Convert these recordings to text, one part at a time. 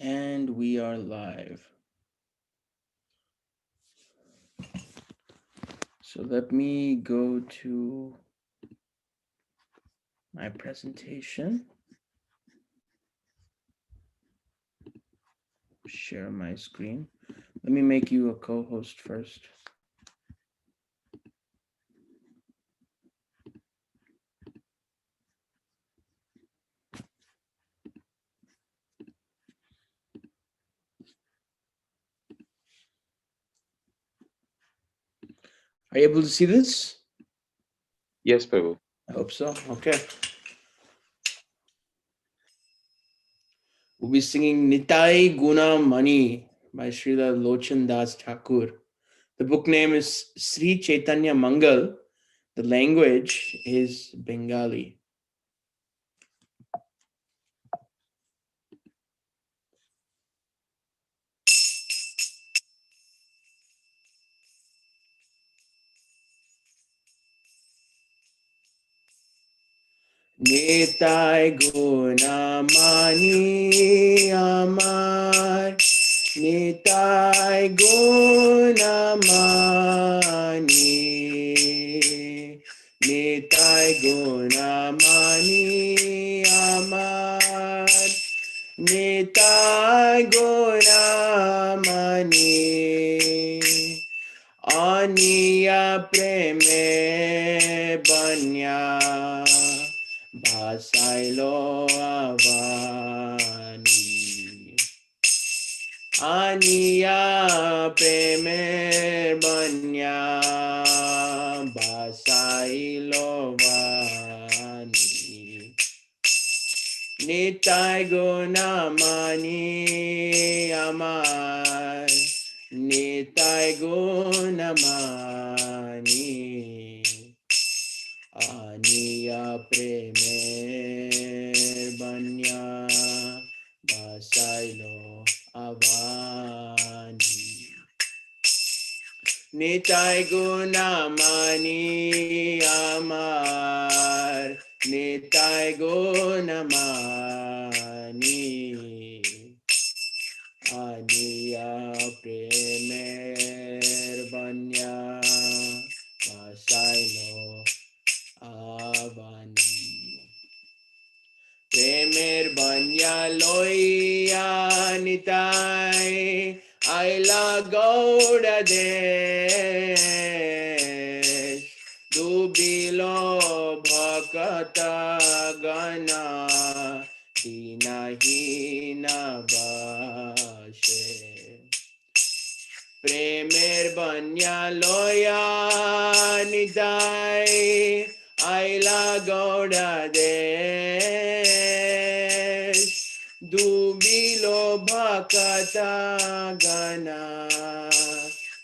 And we are live. So let me go to my presentation. Share my screen. Let me make you a co-host first. Are you able to see this? Yes, Prabhu. I hope so. Okay. We'll be singing Nitai Guna Mani by Srila Lochan Das Thakur. The book name is Sri Chaitanya Mangal. The language is Bengali. Nitai Guna Mani Amar Nitai Guna Mani Nitai Guna Mani Amar Nitai Guna Mani Aniya Preme Banya Basailo Avani Aniya Preme Banya Basailo Avani Nitai Guna Mani Amar Nitai Guna Mani Aniya Premer Banya Basailo Avani Nitai Guna Mani Amar Nitai Guna Mani Aniya Premer Banya Basailo Avani Premer Banya Loya Nitai Aila Gauda Desh Dubilo Bhakata Gana Dinahina Bashe Premer Banya Loya Nitai Aila Gauda Desh Dubilo Bhakata Gana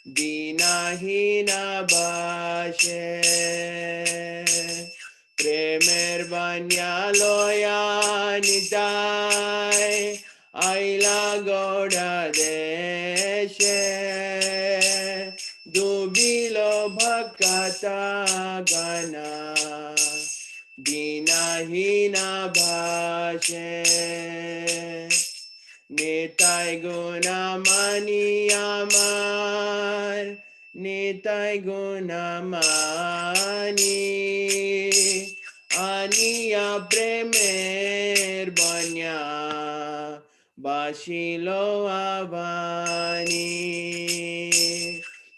Dinahina Bashe Premer Banya Loya Nitai Aila Gauda Deshe Dubilo Bhakata Gana Dinahina Bashe Nitai Guna Mani Amar Nitai Guna Mani Aniya Premer Banya Bashilo Avani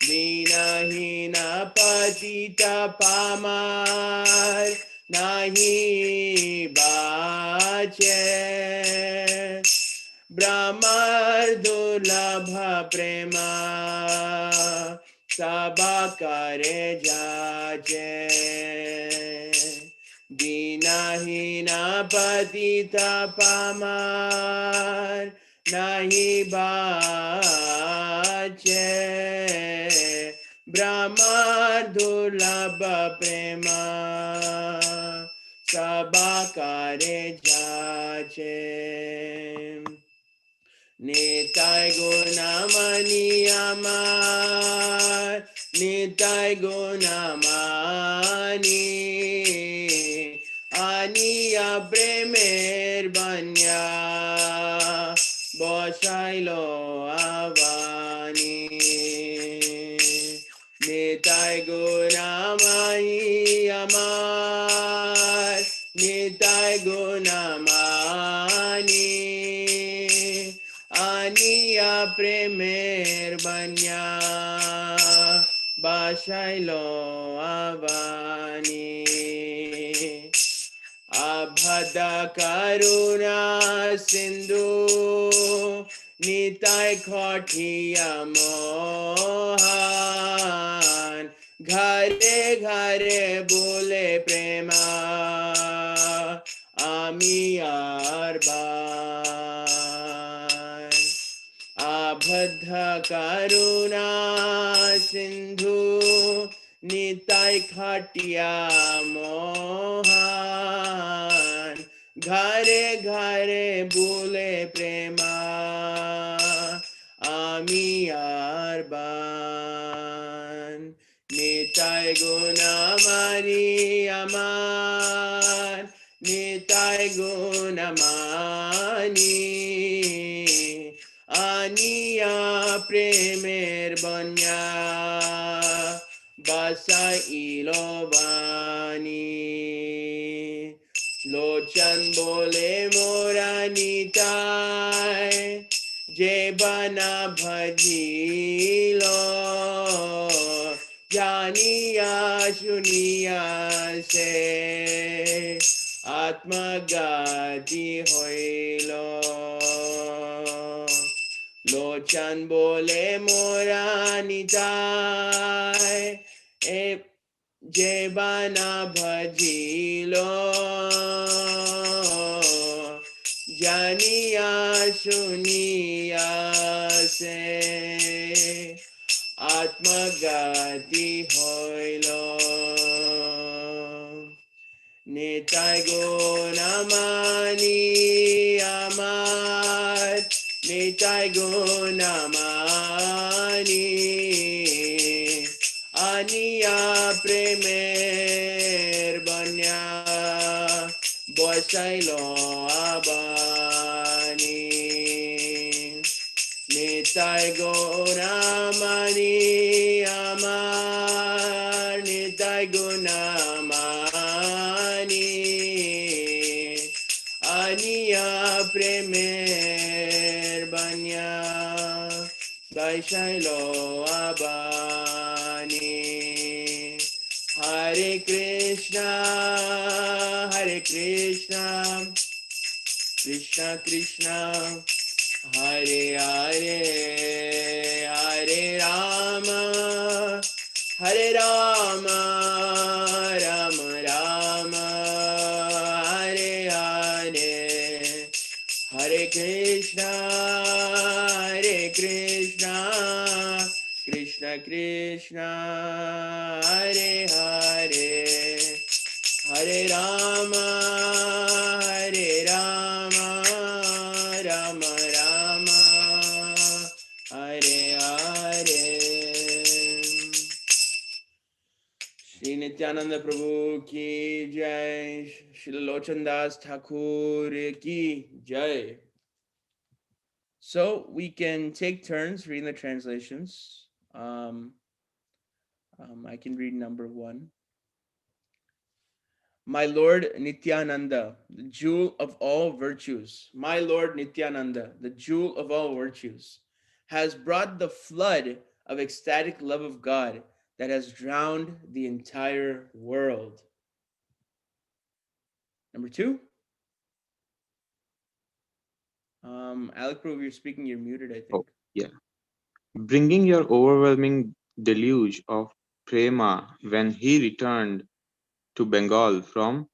Dinahina Patita Pamar Nahi Bache Brahmar Durlabha Prema Sabha Kare Jache Dinahina Patita Pamar Nahi Bache Brahmar Durlabha Prema Sabha Kare Jache Nitai Guna Mani Amar Nitai Guna Mani Aniya Premer Banya Basailo Avani Nitai Gunamani Amar Nitai Gunamani Aniya Premer Banya Basailo Avani Abhada Karuna Sindhu Nitai Khatiya Mohan Ghare Ghare Bole Prema Ami Arban Abhadha Karuna Sindhu Nitai Khatiya Mohan Ghare Ghare Bole Prema Ami Arban Nitai Gunamani Aman Nitai Gunamani Aniya Premer Banya Basa Ilovani Lochan Bole Moranitai Jebana Bhajilo Janiya Shuniya Se Atmagati Hoilo Lochan Bole Moranitai E Jebana Bhajilo Janiya Shuniya Se Atmagati Hoilo Nitai Gunamani Amar Nitai Gunamani Aniya Premer Banya Bosailo Abani Nitai Gunamani Amar Nitai Gunamani Aniya Premer Banya Vaishailo Abani Hare Krishna Krishna Krishna Hare Hare Hare Rama Hare Rama Rama Rama Hare Hare Hare Krishna Krishna Krishna Hare Hare Hare Rama Rama Rama Hare Hare Shri Nityananda Prabhu ki jai, Srila Lochandas Thakur ki jai. So we can take turns reading the translations. I can read number one. My Lord Nityananda, the jewel of all virtues, my Lord Nityananda, the jewel of all virtues, has brought the flood of ecstatic love of God that has drowned the entire world. Number two, Alec Prove, you're speaking, you're muted, I Oh, think. yeah. Bringing your overwhelming deluge of prema when he returned to Bengal from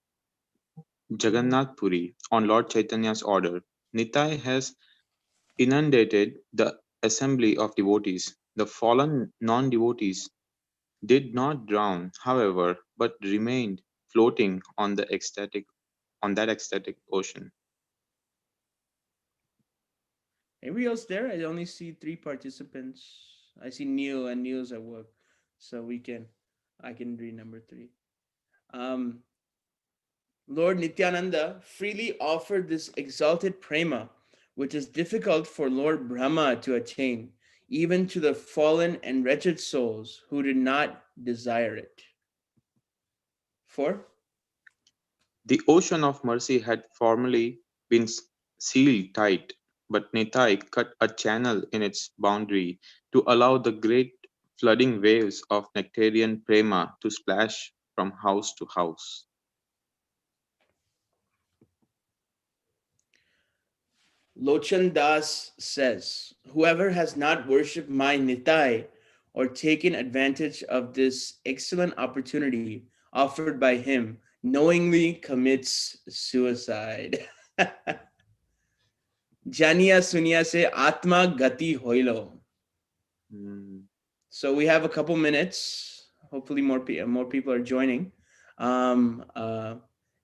Jagannath Puri on Lord Chaitanya's order, Nitai has inundated the assembly of devotees. The fallen non-devotees did not drown, however, but remained floating on that ecstatic ocean. Anybody else there? I only see three participants. I see Neil, and Neil's at work. So I can read number three. Um, Lord Nityananda freely offered this exalted prema which is difficult for Lord Brahma to attain, even to the fallen and wretched souls who did not desire it. 4. The ocean of mercy had formerly been sealed tight, but Nitai cut a channel in its boundary to allow the great flooding waves of nectarian prema to splash from house to house. Lochan Das says, whoever has not worshipped my Nitai or taken advantage of this excellent opportunity offered by him knowingly commits suicide. Janiya suniya se atma gati hoilo. Mm. So we have a couple minutes. Hopefully, more people are joining. Um, uh,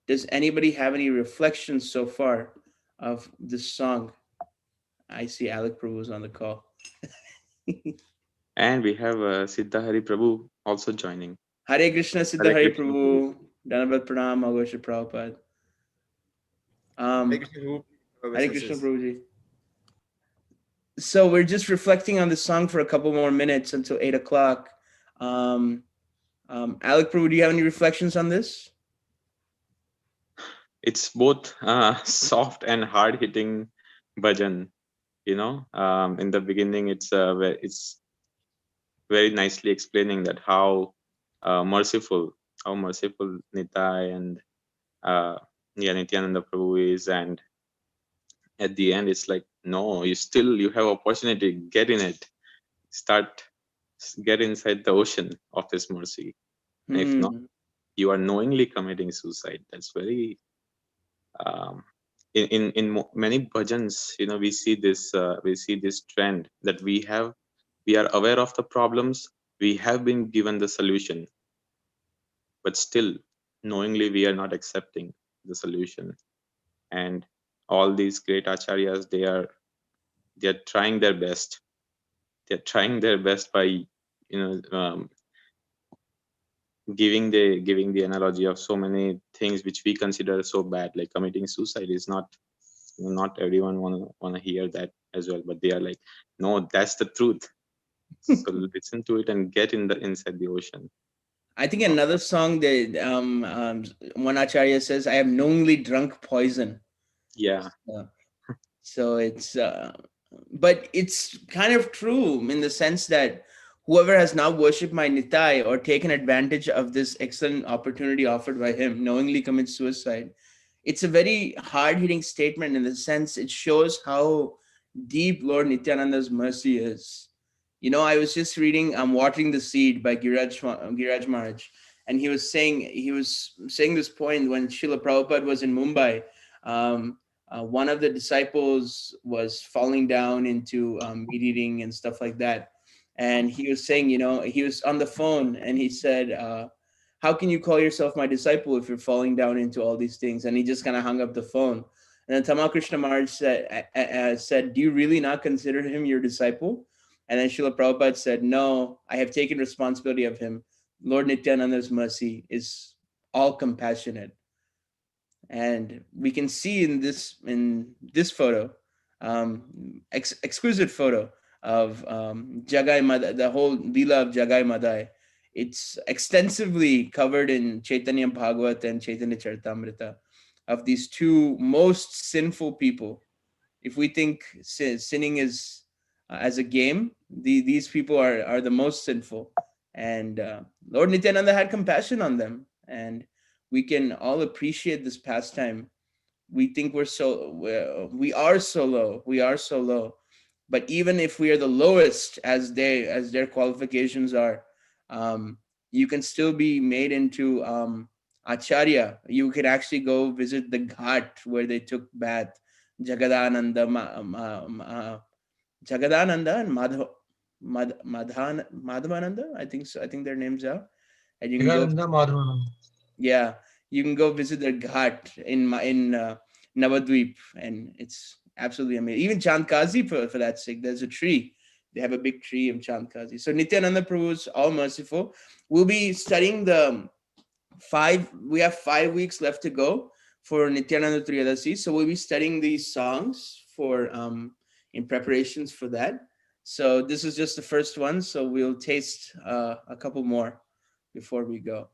does anybody have any reflections so far of this song? I see Alec Prabhu is on the call. And we have Siddha Hari Prabhu also joining. Hare Krishna, Siddha Hare Hari Krishna Prabhu. Prabhu, Dhanavat Pranam, Agosha Prabhupada. Hare Um, Krishna Guru, Hare best Krishna wishes. Prabhuji. So we're just reflecting on the song for a couple more minutes until 8 o'clock. Alec Prabhu, do you have any reflections on this? It's both soft and hard hitting bhajan. In the beginning, it's very nicely explaining that merciful, how merciful Nitai and Nityananda Prabhu is, and at the end, it's like, no, you have opportunity, get in it, start, get inside the ocean of His mercy. And if not, Hmm. you are knowingly committing suicide. That's very um, many bhajans, we see this trend that we are aware of the problems, we have been given the solution, but still knowingly we are not accepting the solution. And all these great acharyas, they are trying their best. They're trying their best by giving the analogy of so many things which we consider so bad, like committing suicide is not everyone wanna hear that as well, but they are like, no, that's the truth. So listen to it and get inside the ocean. I think another song that one acharya says, "I have knowingly drunk poison." Yeah. Uh, so but it's kind of true in the sense that whoever has now worshipped my Nitai or taken advantage of this excellent opportunity offered by him knowingly commits suicide. It's a very hard hitting statement in the sense it shows how deep Lord Nityananda's mercy is. I was just reading Watering the Seed by Giraj Maharaj, and he was saying this point when Srila Prabhupada was in Mumbai. One of the disciples was falling down into meat eating and stuff like that. And he was saying, he was on the phone and he said, how can you call yourself my disciple if you're falling down into all these things? And he just kind of hung up the phone. And then Tamal Krishna Maharaj said, do you really not consider him your disciple? And then Srila Prabhupada said, no, I have taken responsibility of him. Lord Nityananda's mercy is all compassionate. And we can see in this photo, exquisite photo of Jagai Madai, the whole Leela of Jagai Madai. It's extensively covered in Chaitanya Bhagavat and Chaitanya Charitamrita of these two most sinful people. If we think sinning is as a game, these people are the most sinful. And Lord Nityananda had compassion on them. And we can all appreciate this pastime. We think we are so low. We are so low. But even if we are the lowest as their qualifications are, um, you can still be made into acharya. You can actually go visit the ghat where they took bath. Jagadananda, Jagadananda and Madhavananda. I think so. I think their names are. And you can go, Vivekananda Madhavananda. yeah, you can go visit their ghat in Navadvip, and it's absolutely amazing. Even Chandkazi, for that sake, there's a tree. They have a big tree in Chandkazi. So Nityananda Prabhu is all merciful. We'll be studying we have 5 weeks left to go for Nityananda Triyadasi. So we'll be studying these songs for in preparations for that. So this is just the first one. So we'll taste a couple more before we go.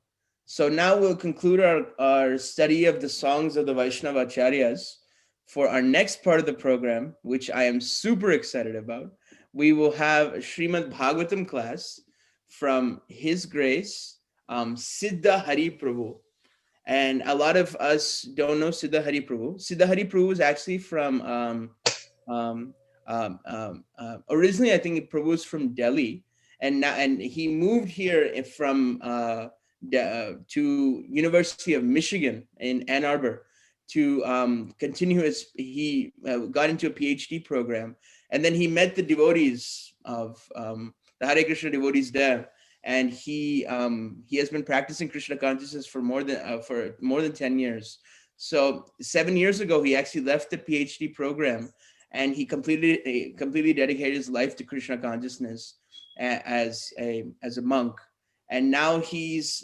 So now we'll conclude our study of the songs of the Vaishnava Acharyas. For our next part of the program, which I am super excited about, we will have a Srimad Bhagavatam class from His Grace, Siddha Hari Prabhu. And a lot of us don't know Siddha Hari Prabhu. Siddha Hari Prabhu is actually from originally, I think Prabhu is from Delhi, and he moved here from to University of Michigan in Ann Arbor to continue his. He got into a PhD program, and then he met the devotees of the Hare Krishna devotees there, and he has been practicing Krishna consciousness for more than 10 years. So 7 years ago, he actually left the PhD program, and he completely dedicated his life to Krishna consciousness as a monk. And now he has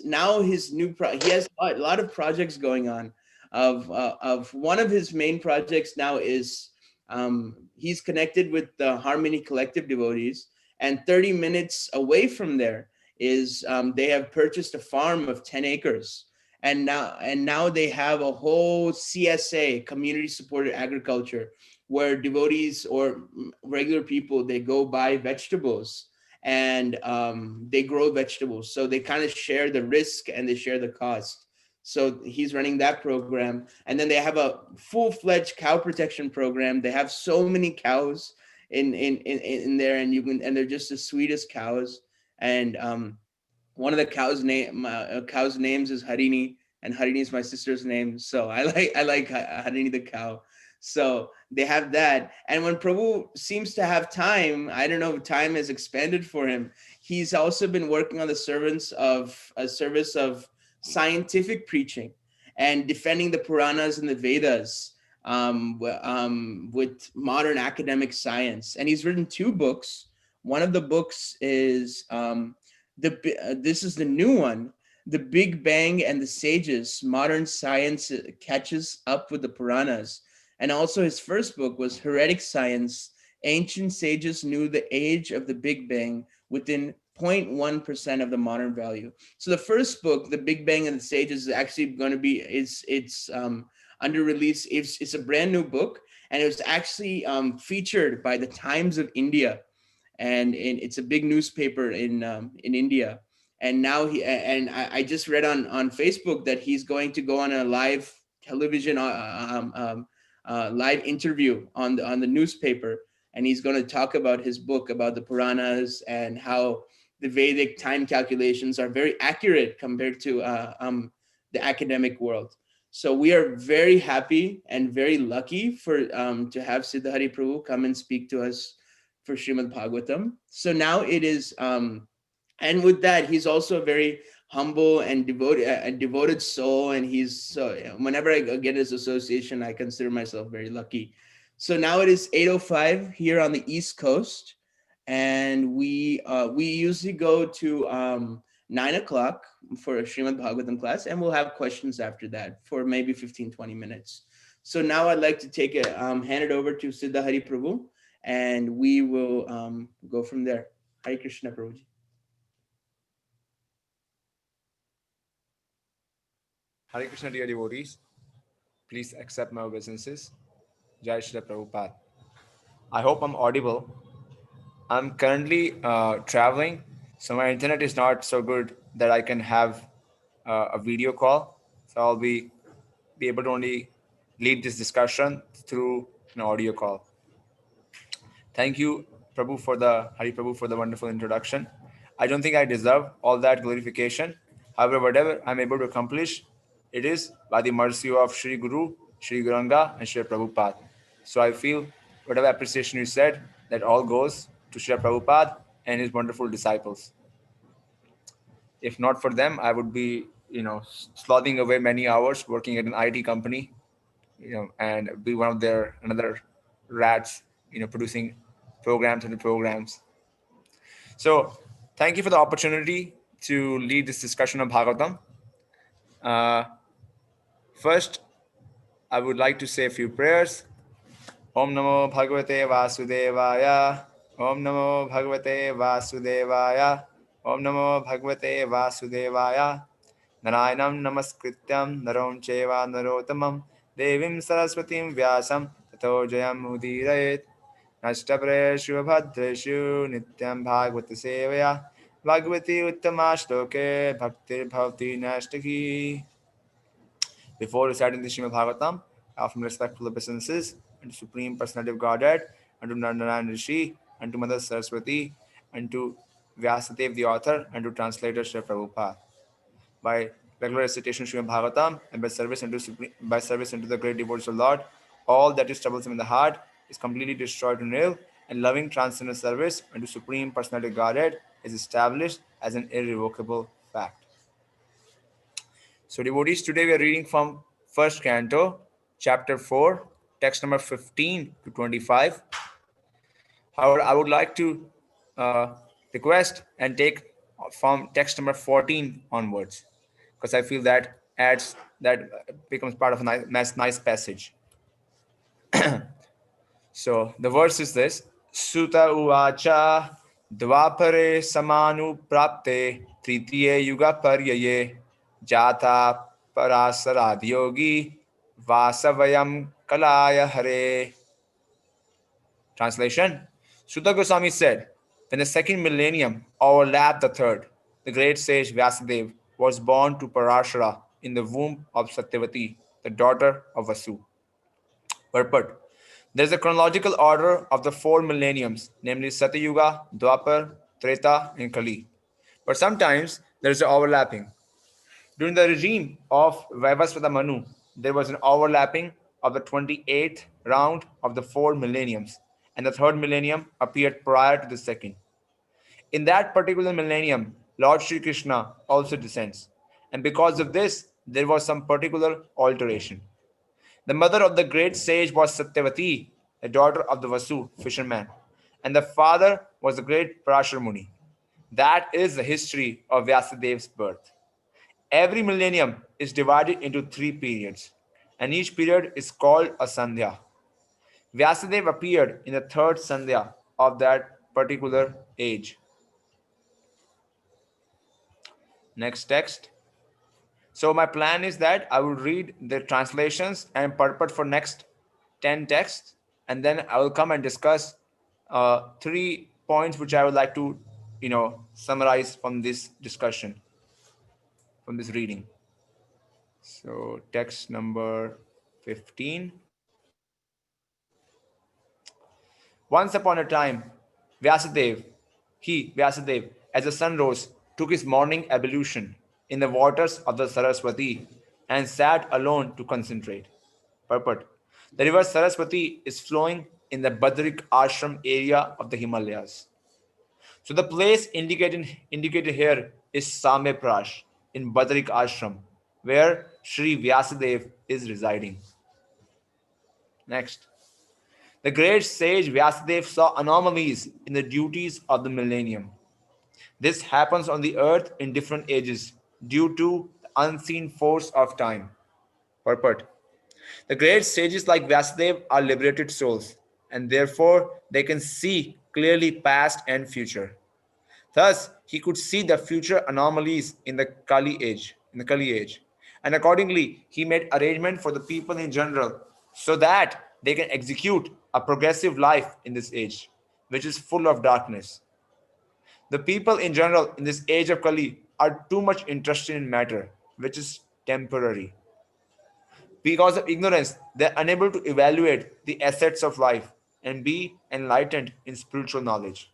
a lot of projects going on. Of one of his main projects now is he's connected with the Harmony Collective devotees, and 30 minutes away from there is they have purchased a farm of 10 acres, and now they have a whole CSA, community supported agriculture, where devotees or regular people, they go buy vegetables, and they grow vegetables, so they kind of share the risk and they share the cost. So he's running that program, and then they have a full-fledged cow protection program. They have so many cows in there, and they're just the sweetest cows. And one of the cows names is Harini, and Harini is my sister's name, so I like Harini the cow. So they have that, and when Prabhu seems to have time, I don't know if time has expanded for him. He's also been working on the service of scientific preaching and defending the Puranas and the Vedas with modern academic science. And he's written 2 books. One of the books is this is the new one, The Big Bang and the Sages, Modern Science Catches Up with the Puranas. And also his first book was Heretic Science, Ancient Sages Knew the Age of the Big Bang within 0.1% of the modern value. So the first book, The Big Bang and the Sages, is actually going to be, it's under release. It's a brand new book, and it was actually featured by the Times of India, and it's a big newspaper in India. And now I just read on Facebook that he's going to go on a live television live interview on the newspaper, and he's going to talk about his book, about the Puranas, and how the Vedic time calculations are very accurate compared to the academic world. So we are very happy and very lucky to have Siddha Hari Prabhu come and speak to us for Srimad Bhagavatam. So now it is, and with that, he's also a very humble and devoted soul, and he's so. Whenever I get his association, I consider myself very lucky. So now it is 8:05 here on the East Coast, and we usually go to 9 o'clock for a Srimad Bhagavatam class, and we'll have questions after that for maybe 15-20 minutes. So now I'd like to hand it over to Siddha Hari Prabhu, and we will go from there. Hare Krishna, Prabhuji. Hare Krishna, dear devotees. Please accept my obeisances. Jai Srila Prabhupada. I hope I'm audible. I'm currently traveling, so my internet is not so good that I can have a video call. So I'll be able to only lead this discussion through an audio call. Thank you, Prabhu, Hari Prabhu, for the wonderful introduction. I don't think I deserve all that glorification. However, whatever I'm able to accomplish, it is by the mercy of Sri Guru, Sri Guranga, and Sri Prabhupada. So I feel whatever appreciation you said, that all goes to Sri Prabhupada and his wonderful disciples. If not for them, I would be, slogging away many hours working at an IT company, and be one of their another rats, producing programs and programs. So thank you for the opportunity to lead this discussion on Bhagavatam. First, I would like to say a few prayers. Om Namo Bhagavate Vasudevaya. Om Namo Bhagavate Vasudevaya. Om Namo Bhagavate Vasudevaya. Narayanam Namaskrityam Narom Cheva Narotamam Devim Saraswatim Vyasam Tato Jayam Udirayet Nashtapreshu Bhadreshu Nityam Bhagavata Sevaya Bhagavati Uttamashloke Bhaktir Bhavati Nashtaki. Before reciting the Srimad Bhagavatam, I offer respectful obeisances and Supreme Personality of Godhead, and to Narayan Rishi, and to Mother Saraswati, and to Vyasadev the author, and to translator Srila Prabhupada. By regular recitation of Srimad Bhagavatam and by service unto the great devotees of Lord, all that is troublesome in the heart is completely destroyed to nil, and loving transcendental service unto Supreme Personality of Godhead is established as an irrevocable fact. So, devotees, today we are reading from first canto, chapter 4, text number 15 to 25. However, I would like to request and take from text number 14 onwards, because I feel that becomes part of a nice passage. So the verse is this: Suta uvacha dvapare samanu prapte tritiye yuga paryaye jata parasarad vasavayam kalaya hare. Translation: Suta Goswami said, when the second millennium overlapped the third, the great sage Vyasadeva was born to Parashara in the womb of Satyavati, the daughter of Vasu. Purport: there is a chronological order of the four millenniums, namely Satyuga, Dwapar, Treta, and Kali. But sometimes there is an overlapping. During the regime of Vaivasvata Manu, there was an overlapping of the 28th round of the four millenniums, and the third millennium appeared prior to the second. In that particular millennium, Lord Sri Krishna also descends, and because of this, there was some particular alteration. The mother of the great sage was Satyavati, the daughter of the Vasu, fisherman, and the father was the great Parashar Muni. That is the history of Vyasadev's birth. Every millennium is divided into three periods, and each period is called a Sandhya. Vyasadeva appeared in the third Sandhya of that particular age. Next text. So my plan is that I will read the translations and purport for next 10 texts, and then I will come and discuss 3 points which I would like to, summarize from this discussion, from this reading. So text number 15. Once upon a time, Vyasadeva, Vyasadeva, as the sun rose, took his morning ablution in the waters of the Saraswati and sat alone to concentrate. Purport: the river Saraswati is flowing in the Badrik Ashram area of the Himalayas. So the place indicated here is Sameprash in Badrik Ashram, where Sri Vyasadeva is residing. Next. The great sage Vyasadeva saw anomalies in the duties of the millennium. This happens on the earth in different ages due to the unseen force of time. Purport: the great sages like Vyasadeva are liberated souls, and therefore they can see clearly past and future. Thus, he could see the future anomalies in the Kali age, and accordingly, he made arrangement for the people in general so that they can execute a progressive life in this age, which is full of darkness. The people in general in this age of Kali are too much interested in matter, which is temporary. Because of ignorance, they are unable to evaluate the assets of life and be enlightened in spiritual knowledge.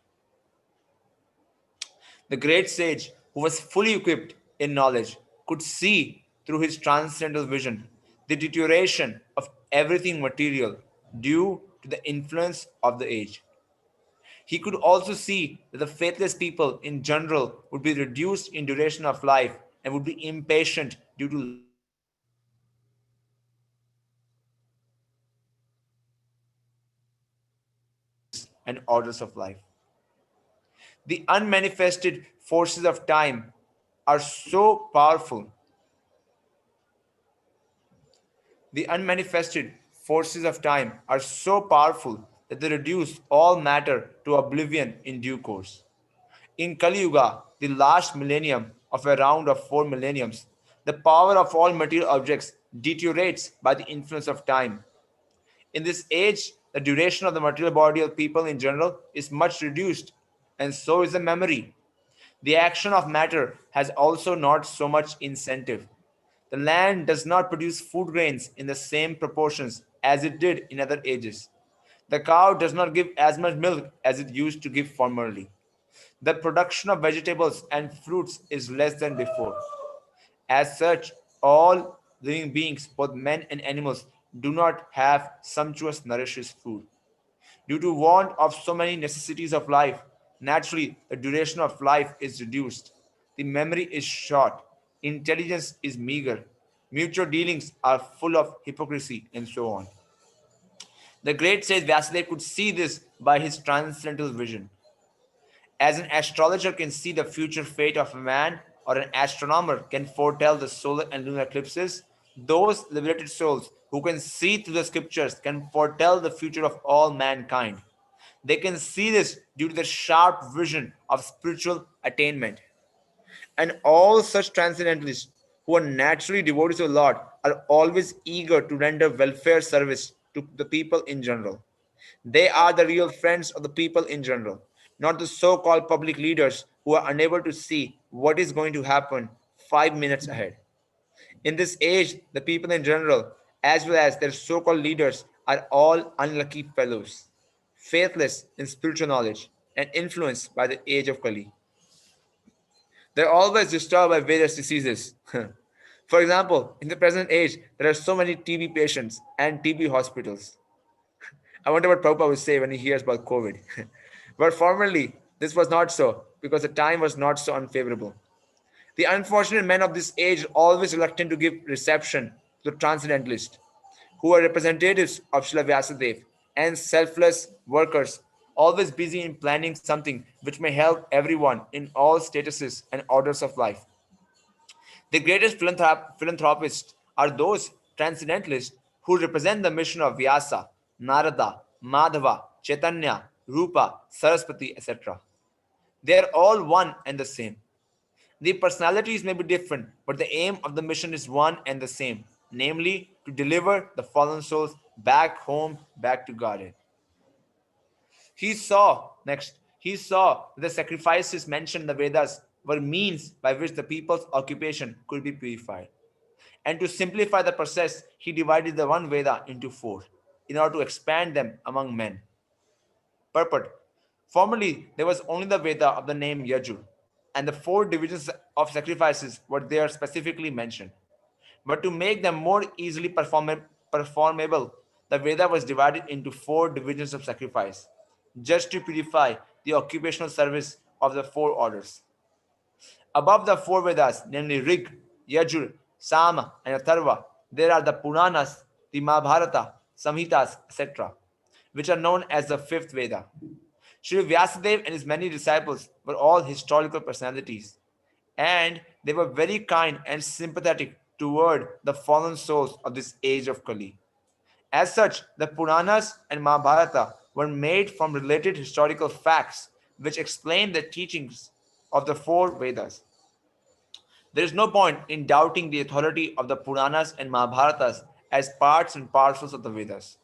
The great sage, who was fully equipped in knowledge, could see through his transcendental vision the deterioration of everything material due to the influence of the age. He could also see that the faithless people in general would be reduced in duration of life and would be impatient due to lack of experience and ignorance of the rules and orders of life. The unmanifested forces of time are so powerful. The unmanifested forces of time are so powerful that they reduce all matter to oblivion in due course. In Kali Yuga, the last millennium of a round of 4 millenniums, the power of all material objects deteriorates by the influence of time. In this age, the duration of the material body of people in general is much reduced, and so is the memory. The action of matter has also not so much incentive. The land does not produce food grains in the same proportions as it did in other ages. The cow does not give as much milk as it used to give formerly. The production of vegetables and fruits is less than before. As such, all living beings, both men and animals, do not have sumptuous, nourishes food. Due to want of so many necessities of life, naturally the duration of life is reduced. The memory is short, intelligence is meager, mutual dealings are full of hypocrisy, and so on. The great sage Vyasadeva could see this by his transcendental vision. As an astrologer can see the future fate of a man, or an astronomer can foretell the solar and lunar eclipses, those liberated souls who can see through the scriptures can foretell the future of all mankind. They can see this due to the sharp vision of spiritual attainment. And all such transcendentalists who are naturally devoted to the Lord are always eager to render welfare service to the people in general. They are the real friends of the people in general, not the so called public leaders who are unable to see what is going to happen 5 minutes ahead. In this age, the people in general, as well as their so called leaders, are all unlucky fellows, faithless in spiritual knowledge, and influenced by the age of Kali. They're always disturbed by various diseases. For example, in the present age, there are so many TB patients and TB hospitals. I wonder what Prabhupada would say when he hears about COVID. But formerly, this was not so because the time was not so unfavorable. The unfortunate men of this age are always reluctant to give reception to the transcendentalists, who are representatives of Srila Vyasadeva and selfless workers, always busy in planning something which may help everyone in all statuses and orders of life. The greatest philanthropists are those transcendentalists who represent the mission of Vyasa, Narada, Madhava, Chaitanya, Rupa, Saraswati, etc. They are all one and the same. The personalities may be different, but the aim of the mission is one and the same, namely to deliver the fallen souls back home, back to Godhead. He saw that the sacrifices mentioned in the Vedas were means by which the people's occupation could be purified. And to simplify the process, he divided the one Veda into four in order to expand them among men. Purport. Formerly, there was only the Veda of the name Yajur, and the four divisions of sacrifices were there specifically mentioned. But to make them more easily performable, the Veda was divided into four divisions of sacrifice, just to purify the occupational service of the four orders. Above the four Vedas, namely Rig, Yajur, Sama, and Atharva, there are the Puranas, the Mahabharata, Samhitas, etc., which are known as the Fifth Veda. Sri Vyasadeva and his many disciples were all historical personalities, and they were very kind and sympathetic toward the fallen souls of this age of Kali. As such, the Puranas and Mahabharata were made from related historical facts which explain the teachings of the four Vedas. There is no point in doubting the authority of the Puranas and Mahabharatas as parts and parcels of the Vedas.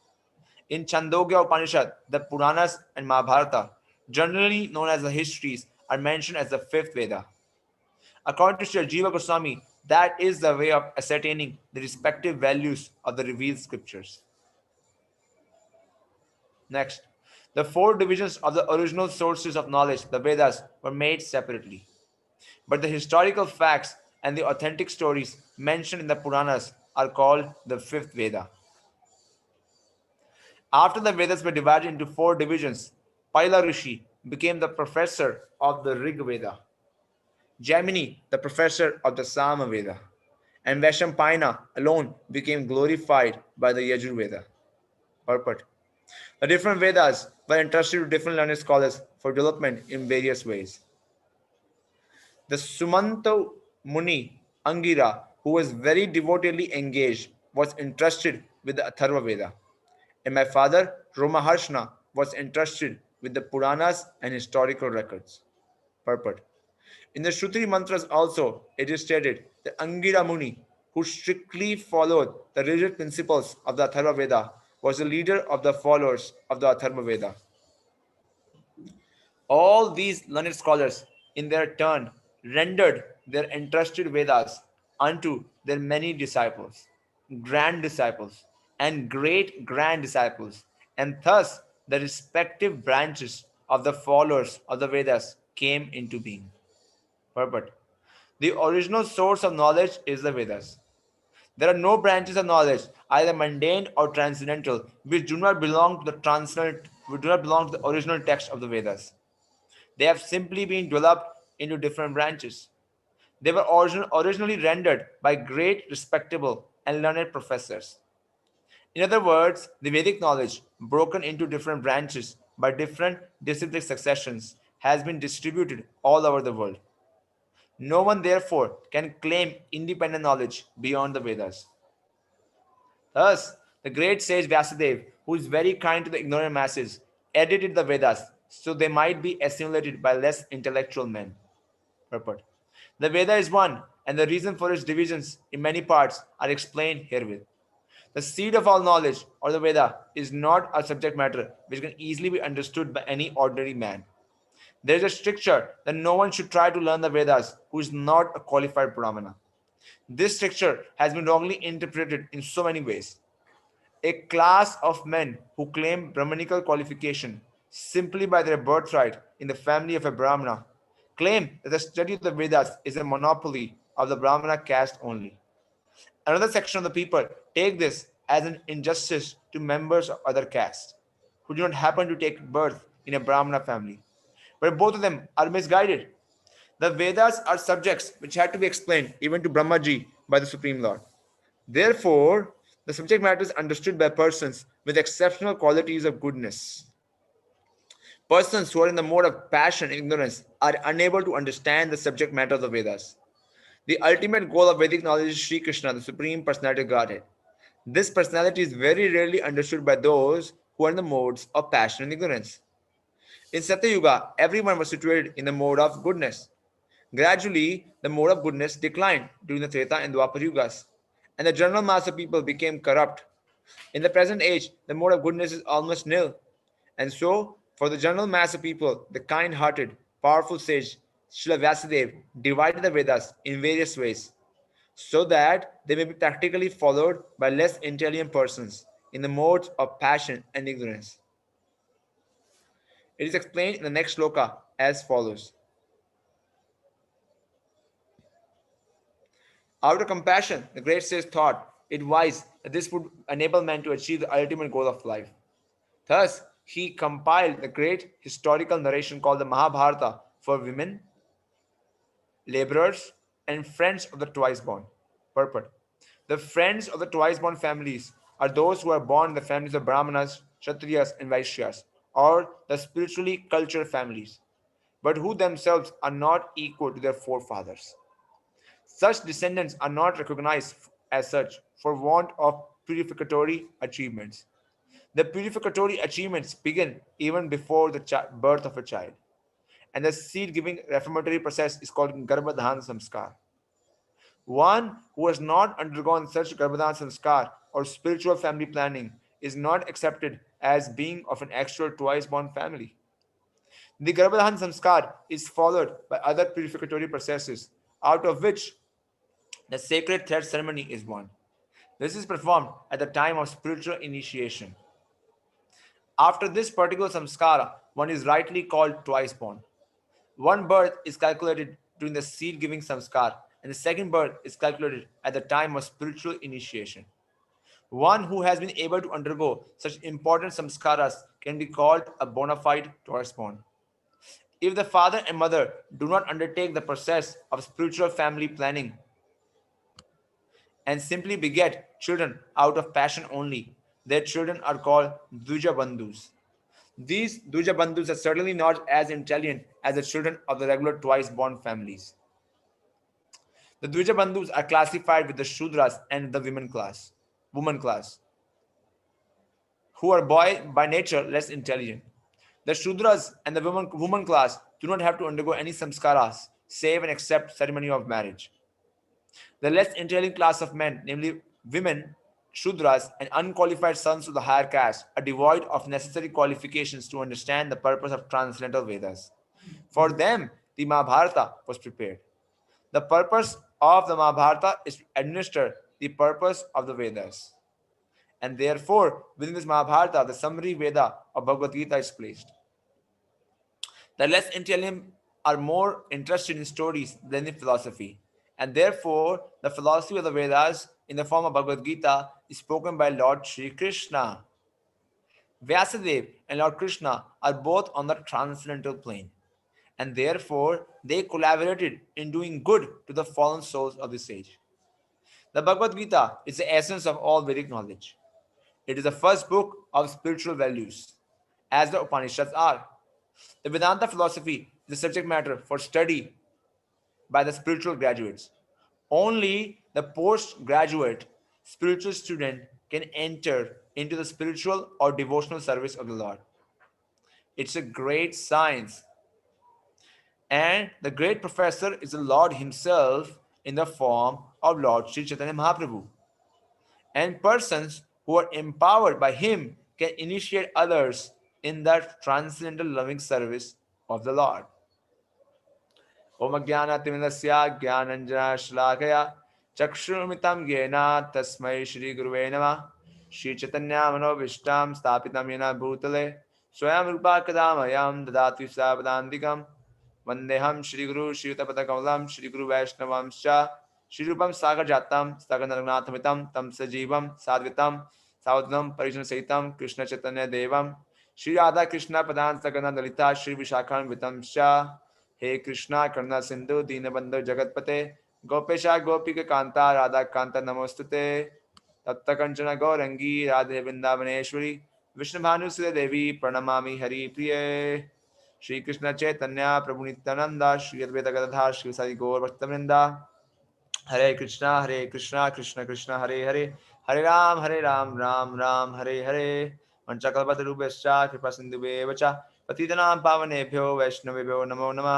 In Chandogya Upanishad, the Puranas and Mahabharata, generally known as the histories, are mentioned as the fifth Veda. According to Sri Jiva Goswami, that is the way of ascertaining the respective values of the revealed scriptures. Next, the four divisions of the original sources of knowledge, the Vedas, were made separately. But the historical facts and the authentic stories mentioned in the Puranas are called the fifth Veda. After the Vedas were divided into four divisions, Paila Rishi became the professor of the Rig Veda, Jaimini the professor of the Sama Veda, and Vaishampayana alone became glorified by the Yajur Veda. Purport. The different Vedas were entrusted to different learned scholars for development in various ways. The Sumanta Muni Angira, who was very devotedly engaged, was entrusted with the Atharva Veda. and my father, Romaharshna, was entrusted with the Puranas and historical records. Purport. In the Shruti mantras also, it is stated that Angira Muni, who strictly followed the rigid principles of the Atharva Veda, was the leader of the followers of the Atharva Veda. All these learned scholars, in their turn, rendered their entrusted Vedas unto their many disciples, grand disciples, and great grand disciples, and thus the respective branches of the followers of the Vedas came into being. Purport. The original source of knowledge is the Vedas. There are no branches of knowledge, either mundane or transcendental, which do not belong to the transcendental, which do not belong to the original text of the Vedas. They have simply been developed into different branches. They were originally rendered by great, respectable, and learned professors. In other words, the Vedic knowledge, broken into different branches by different disciplic successions, has been distributed all over the world. No one, therefore, can claim independent knowledge beyond the Vedas. Thus, the great sage Vyasadeva, who is very kind to the ignorant masses, edited the Vedas so they might be assimilated by less intellectual men. Purport. The Veda is one, and the reason for its divisions in many parts are explained herewith. The seed of all knowledge, or the Veda, is not a subject matter which can easily be understood by any ordinary man. There is a stricture that no one should try to learn the Vedas who is not a qualified Brahmana. This stricture has been wrongly interpreted in so many ways. A class of men who claim Brahmanical qualification simply by their birthright in the family of a Brahmana claim that the study of the Vedas is a monopoly of the Brahmana caste only. Another section of the people take this as an injustice to members of other castes who do not happen to take birth in a Brahmana family. But both of them are misguided. The Vedas are subjects which had to be explained even to Brahmaji by the Supreme Lord. Therefore, the subject matter is understood by persons with exceptional qualities of goodness. Persons who are in the mode of passion and ignorance are unable to understand the subject matter of the Vedas. The ultimate goal of Vedic knowledge is Sri Krishna, the Supreme Personality of Godhead. This personality is very rarely understood by those who are in the modes of passion and ignorance. In Satya Yuga, everyone was situated in the mode of goodness. Gradually, the mode of goodness declined during the Treta and Dwapar Yugas, and the general mass of people became corrupt. In the present age, the mode of goodness is almost nil. And so, for the general mass of people, the kind hearted, powerful sage Srila Vyasadeva divided the Vedas in various ways so that they may be practically followed by less intelligent persons in the modes of passion and ignorance. It is explained in the next sloka as follows. Out of compassion, the great sage thought it wise that this would enable man to achieve the ultimate goal of life. Thus, he compiled the great historical narration called the Mahabharata for women, laborers, and friends of the twice born. Purport. The friends of the twice born families are those who are born in the families of Brahmanas, Kshatriyas, and Vaishyas, or the spiritually cultured families, but who themselves are not equal to their forefathers. Such descendants are not recognized as such for want of purificatory achievements. The purificatory achievements begin even before the birth of a child, and the seed giving reformatory process is called Garbhadhan Samskar. One who has not undergone such Garbhadhan Samskar or spiritual family planning is not accepted as being of an actual twice born family. The Garbhadhan Samskar is followed by other purificatory processes, out of which the sacred thread ceremony is one. This is performed at the time of spiritual initiation. After this particular samskara, one is rightly called twice born. One birth is calculated during the seed giving samskar, and the second birth is calculated at the time of spiritual initiation. One who has been able to undergo such important samskaras can be called a bona fide twice born. If the father and mother do not undertake the process of spiritual family planning and simply beget children out of passion only, their children are called Duja Bandhus. These Duja Bandhus are certainly not as intelligent as the children of the regular twice born families. The Dvija Bandhus are classified with the Shudras and the women class, who are by nature less intelligent. The Shudras and the woman class do not have to undergo any samskaras, save and accept ceremony of marriage. The less intelligent class of men, namely women, Shudras, and unqualified sons of the higher caste, are devoid of necessary qualifications to understand the purpose of transcendental Vedas. For them, the Mahabharata was prepared. The purpose of the Mahabharata is to administer the purpose of the Vedas. And therefore, within this Mahabharata, the summary Veda of Bhagavad Gita is placed. The less intelligent are more interested in stories than in philosophy. And therefore, the philosophy of the Vedas in the form of Bhagavad Gita is spoken by Lord Sri Krishna. Vyasadeva and Lord Krishna are both on the transcendental plane. And therefore, they collaborated in doing good to the fallen souls of this age. The Bhagavad Gita is the essence of all Vedic knowledge. It is the first book of spiritual values, as the Upanishads are. The Vedanta philosophy is the subject matter for study by the spiritual graduates. Only the postgraduate spiritual student can enter into the spiritual or devotional service of the Lord. It's a great science. And the great professor is the Lord Himself in the form of Lord Sri Chaitanya Mahaprabhu. And persons who are empowered by Him can initiate others in that transcendental loving service of the Lord. Om Jnanatimindasya Jnananjana Shlakaya Chakshurmitam Yena Tasmai Shri Guruve Namah Shri Chaitanya Manovishtam Stapitam Yena Bhutale Swayam Rupa Kadamayam Dadati Sapadandikam Vandeham Shri Guru Shri Utapata Shri Guru Vaishnavamscha Shri Rupam Sagar Jatam Staganaranathamitam Tam Sajivam Sadvitam Savadnam Parijana Sahitam Krishna Chaitanya Devam Shri Radha Krishna Padan Sagana Dalita Shri Vishakhan Vitamscha हे कृष्णा करुणा सिंधु दीनबंधु जगतपते गोपेशा गोपिक कांता राधा कांता नमोस्तुते तप्त कंचन गौरंगी राधे वृंदावनेश्वरी विष्णु भानुसुते देवी प्रणमामि हरि प्रिय श्री कृष्ण चैतन्य प्रभु नित्यानंदा श्री अद्वैत गदाधर श्री साई गौर भक्तवृंदा हरे कृष्णा कृष्ण कृष्ण हरे हरे हरे राम राम राम हरे हरे पंचकल्पतरुभ्यश्च कृपा सिन्धुभ्येव च पतितनां पावनेभ्यो वैष्णवेभ्यो नमो नमः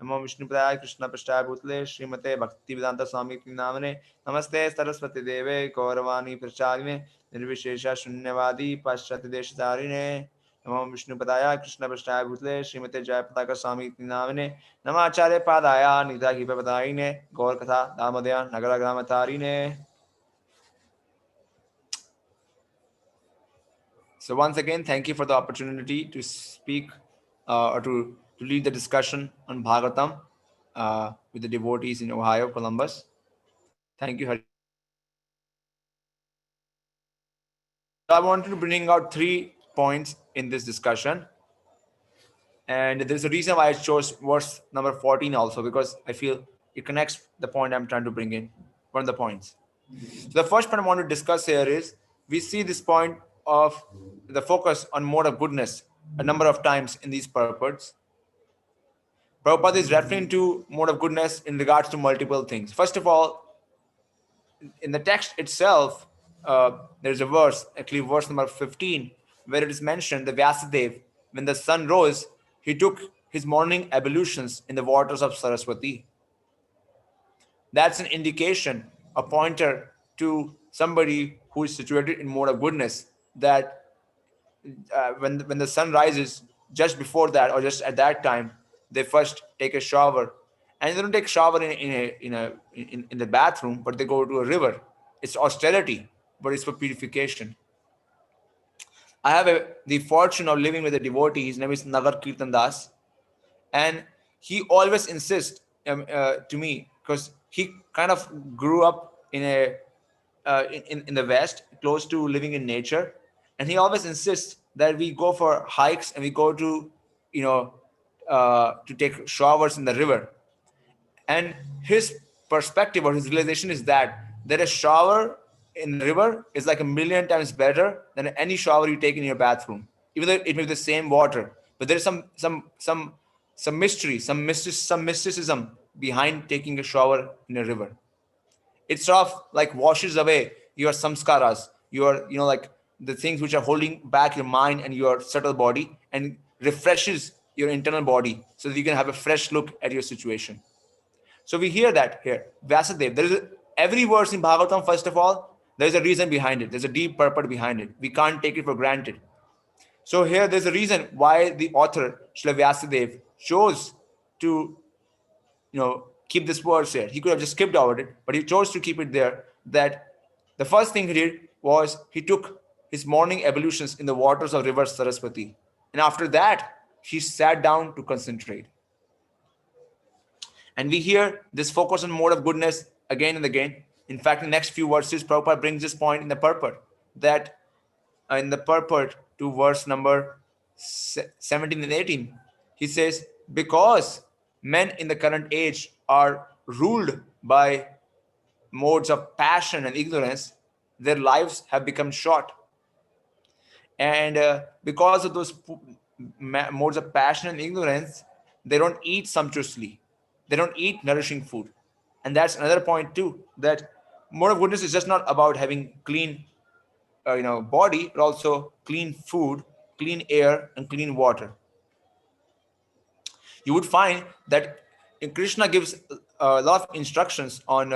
नमो विष्णुपदाय कृष्णपृष्ठाय भूतले श्रीमते भक्तिवेदांत स्वामी नामने नमस्ते सरस्वती देवे गौरवाणी प्रचारिणे निर्विशेष शून्यवादी पाश्चात्य देशधारिणे नमो विष्णुपदाय कृष्णपृष्ठाय भूतले श्रीमते जयपताका स्वामी नामने नमाचार्य पादाय निधाघिपदायिने गौरकथा दामोदया नगर ग्रामतारिणे. So once again, thank you for the opportunity to speak or to lead the discussion on Bhagavatam with the devotees in Ohio, Columbus. Thank you, Hare Krishna. So I wanted to bring out 3 points in this discussion. And there's a reason why I chose verse number 14 also, because I feel it connects the point I'm trying to bring in, one of the points. So the first point I want to discuss here is, we see this point of the focus on mode of goodness a number of times in these purports. Prabhupada is referring to mode of goodness in regards to multiple things. First of all, in the text itself, there's a verse, actually verse number 15, where it is mentioned that Vyasadeva, when the sun rose, he took his morning ablutions in the waters of Saraswati. That's an indication, a pointer to somebody who is situated in mode of goodness, that when the sun rises, just before that or just at that time, they first take a shower, and they don't take a shower in the bathroom, but they go to a river. It's austerity, but it's for purification. I have the fortune of living with a devotee. His name is Nagar Kirtan Das, and he always insists to me, because he kind of grew up in the West, close to living in nature, and he always insists that we go for hikes and we go to to take showers in the river. And his perspective or his realization is that a shower in the river is like a million times better than any shower you take in your bathroom, even though it may be the same water. But there's some mystery, some mysticism behind taking a shower in a river. It sort of like washes away your samskaras, your the things which are holding back your mind and your subtle body, and refreshes your internal body so that you can have a fresh look at your situation. So we hear that here. Vyasadeva, every verse in Bhagavatam, first of all, there's a reason behind it. There's a deep purport behind it. We can't take it for granted. So here there's a reason why the author, Srila Vyasadeva, chose to keep this verse here. He could have just skipped over it, but he chose to keep it there. That the first thing he did was he took his morning ablutions in the waters of river Saraswati. And after that, he sat down to concentrate. And we hear this focus on mode of goodness again and again. In fact, in the next few verses, Prabhupada brings this point in the purport, that in the purport to verse number 17 and 18, he says, because men in the current age are ruled by modes of passion and ignorance, their lives have become short. And because of those modes of passion and ignorance, they don't eat sumptuously. They don't eat nourishing food. And that's another point too, that mode of goodness is just not about having clean body, but also clean food, clean air, and clean water. You would find that Krishna gives a lot of instructions on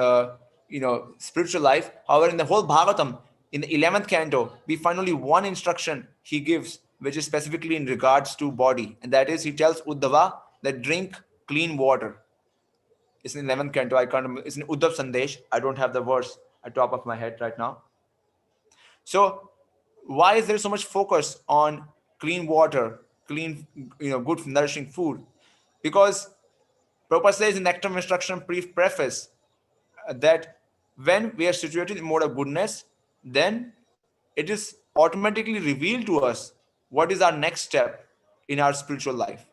spiritual life. However, in the whole Bhagavatam, in the 11th canto, we find only one instruction he gives, which is specifically in regards to body, and that is he tells Uddhava that drink clean water. It's in 11th canto. I can't remember. It's in Uddhav Sandesh. I don't have the verse at top of my head right now. So why is there so much focus on clean water, clean, good nourishing food? Because Prabhupada says in Nectar of Instruction preface that when we are situated in mode of goodness, then it is automatically revealed to us what is our next step in our spiritual life.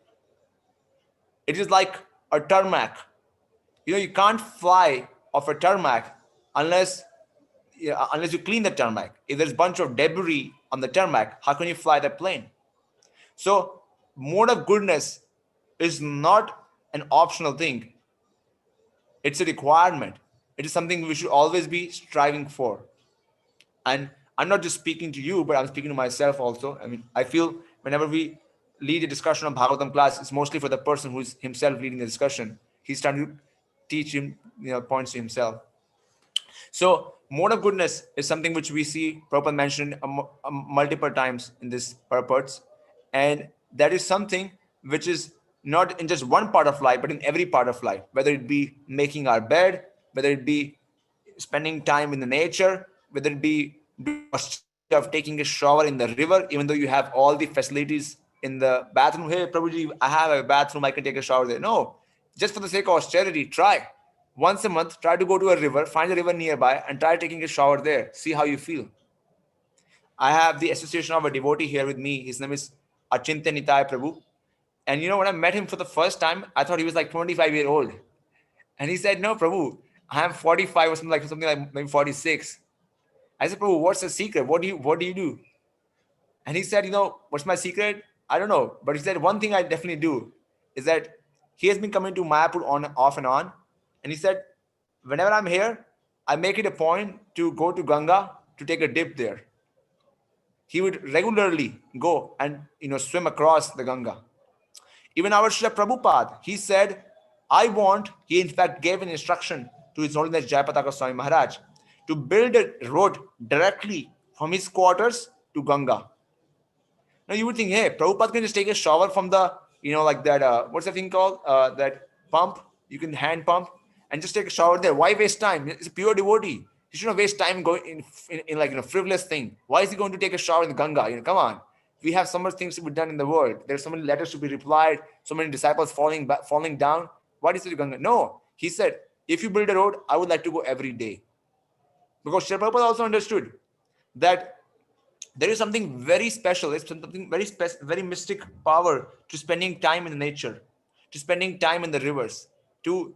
It is like a tarmac. You can't fly off a tarmac unless you clean the tarmac. If there's a bunch of debris on the tarmac, how can you fly the plane? So mode of goodness is not an optional thing. It's a requirement. It is something we should always be striving for. And I'm not just speaking to you, but I'm speaking to myself also. I mean, I feel whenever we lead a discussion on Bhagavatam class, it's mostly for the person who's himself leading the discussion. He's trying to teach him, points to himself. So mode of goodness is something which we see Prabhupada mentioned multiple times in this purports. And that is something which is not in just one part of life, but in every part of life, whether it be making our bed, whether it be spending time in the nature, whether it be of taking a shower in the river, even though you have all the facilities in the bathroom. Hey, Prabhuji, I have a bathroom, I can take a shower there. No, just for the sake of austerity, try. Once a month, try to go to a river, find a river nearby, and try taking a shower there. See how you feel. I have the association of a devotee here with me. His name is Achintya Nitai Prabhu. And when I met him for the first time, I thought he was like 25 years old. And he said, no, Prabhu, I am 45 or something like maybe 46. I said, Prabhu, what's the secret? What do you do? And he said, what's my secret? I don't know. But he said, one thing I definitely do is that he has been coming to Mayapur off and on. And he said, whenever I'm here, I make it a point to go to Ganga to take a dip there. He would regularly go and swim across the Ganga. Even our Srila Prabhupada, he said, he in fact gave an instruction to His Holiness Jayapataka Swami Maharaj to build a road directly from his quarters to Ganga. Now you would think, hey, Prabhupada can just take a shower from the, like that, what's that thing called? That pump, you can hand pump and just take a shower there. Why waste time? It's a pure devotee. He shouldn't waste time going in like frivolous thing. Why is he going to take a shower in the Ganga? Come on. We have so much things to be done in the world. There's so many letters to be replied, so many disciples falling down. Why is it Ganga? No. He said, if you build a road, I would like to go every day. Because Srila Prabhupada also understood that there is something very special, it's something very mystic power to spending time in the nature, to spending time in the rivers, to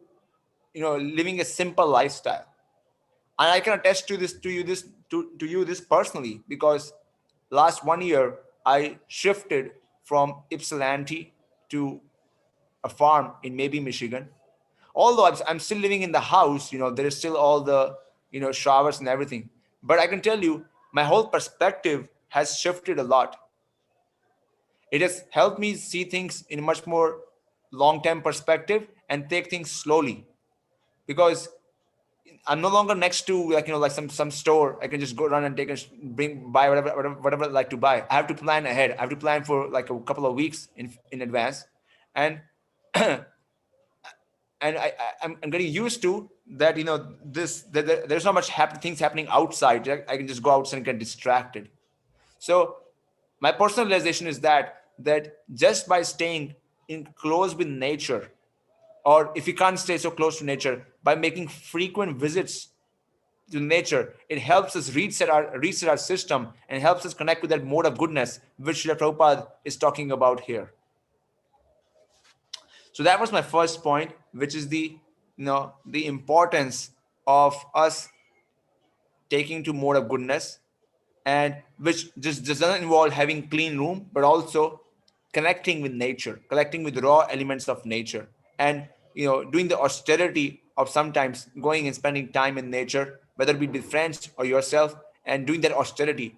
living a simple lifestyle. And I can attest to you this personally, because last 1 year I shifted from Ypsilanti to a farm in maybe Michigan. Although I'm still living in the house, there is still all the showers and everything. But I can tell you, my whole perspective has shifted a lot. It has helped me see things in a much more long-term perspective and take things slowly, because I'm no longer next to, like, like some store. I can just go run and take and buy whatever I like to buy. I have to plan ahead. I have to plan for like a couple of weeks in advance, and I'm getting used to that. There's not much things happening outside. I can just go outside and get distracted. So my personal realization is that just by staying in close with nature, or if you can't stay so close to nature, by making frequent visits to nature, it helps us reset our system and helps us connect with that mode of goodness which Srila Prabhupada is talking about here. So that was my first point, which is the importance of us taking to mode of goodness, and which just doesn't involve having clean room, but also connecting with nature, connecting with raw elements of nature, and doing the austerity of sometimes going and spending time in nature, whether it be with friends or yourself, and doing that austerity,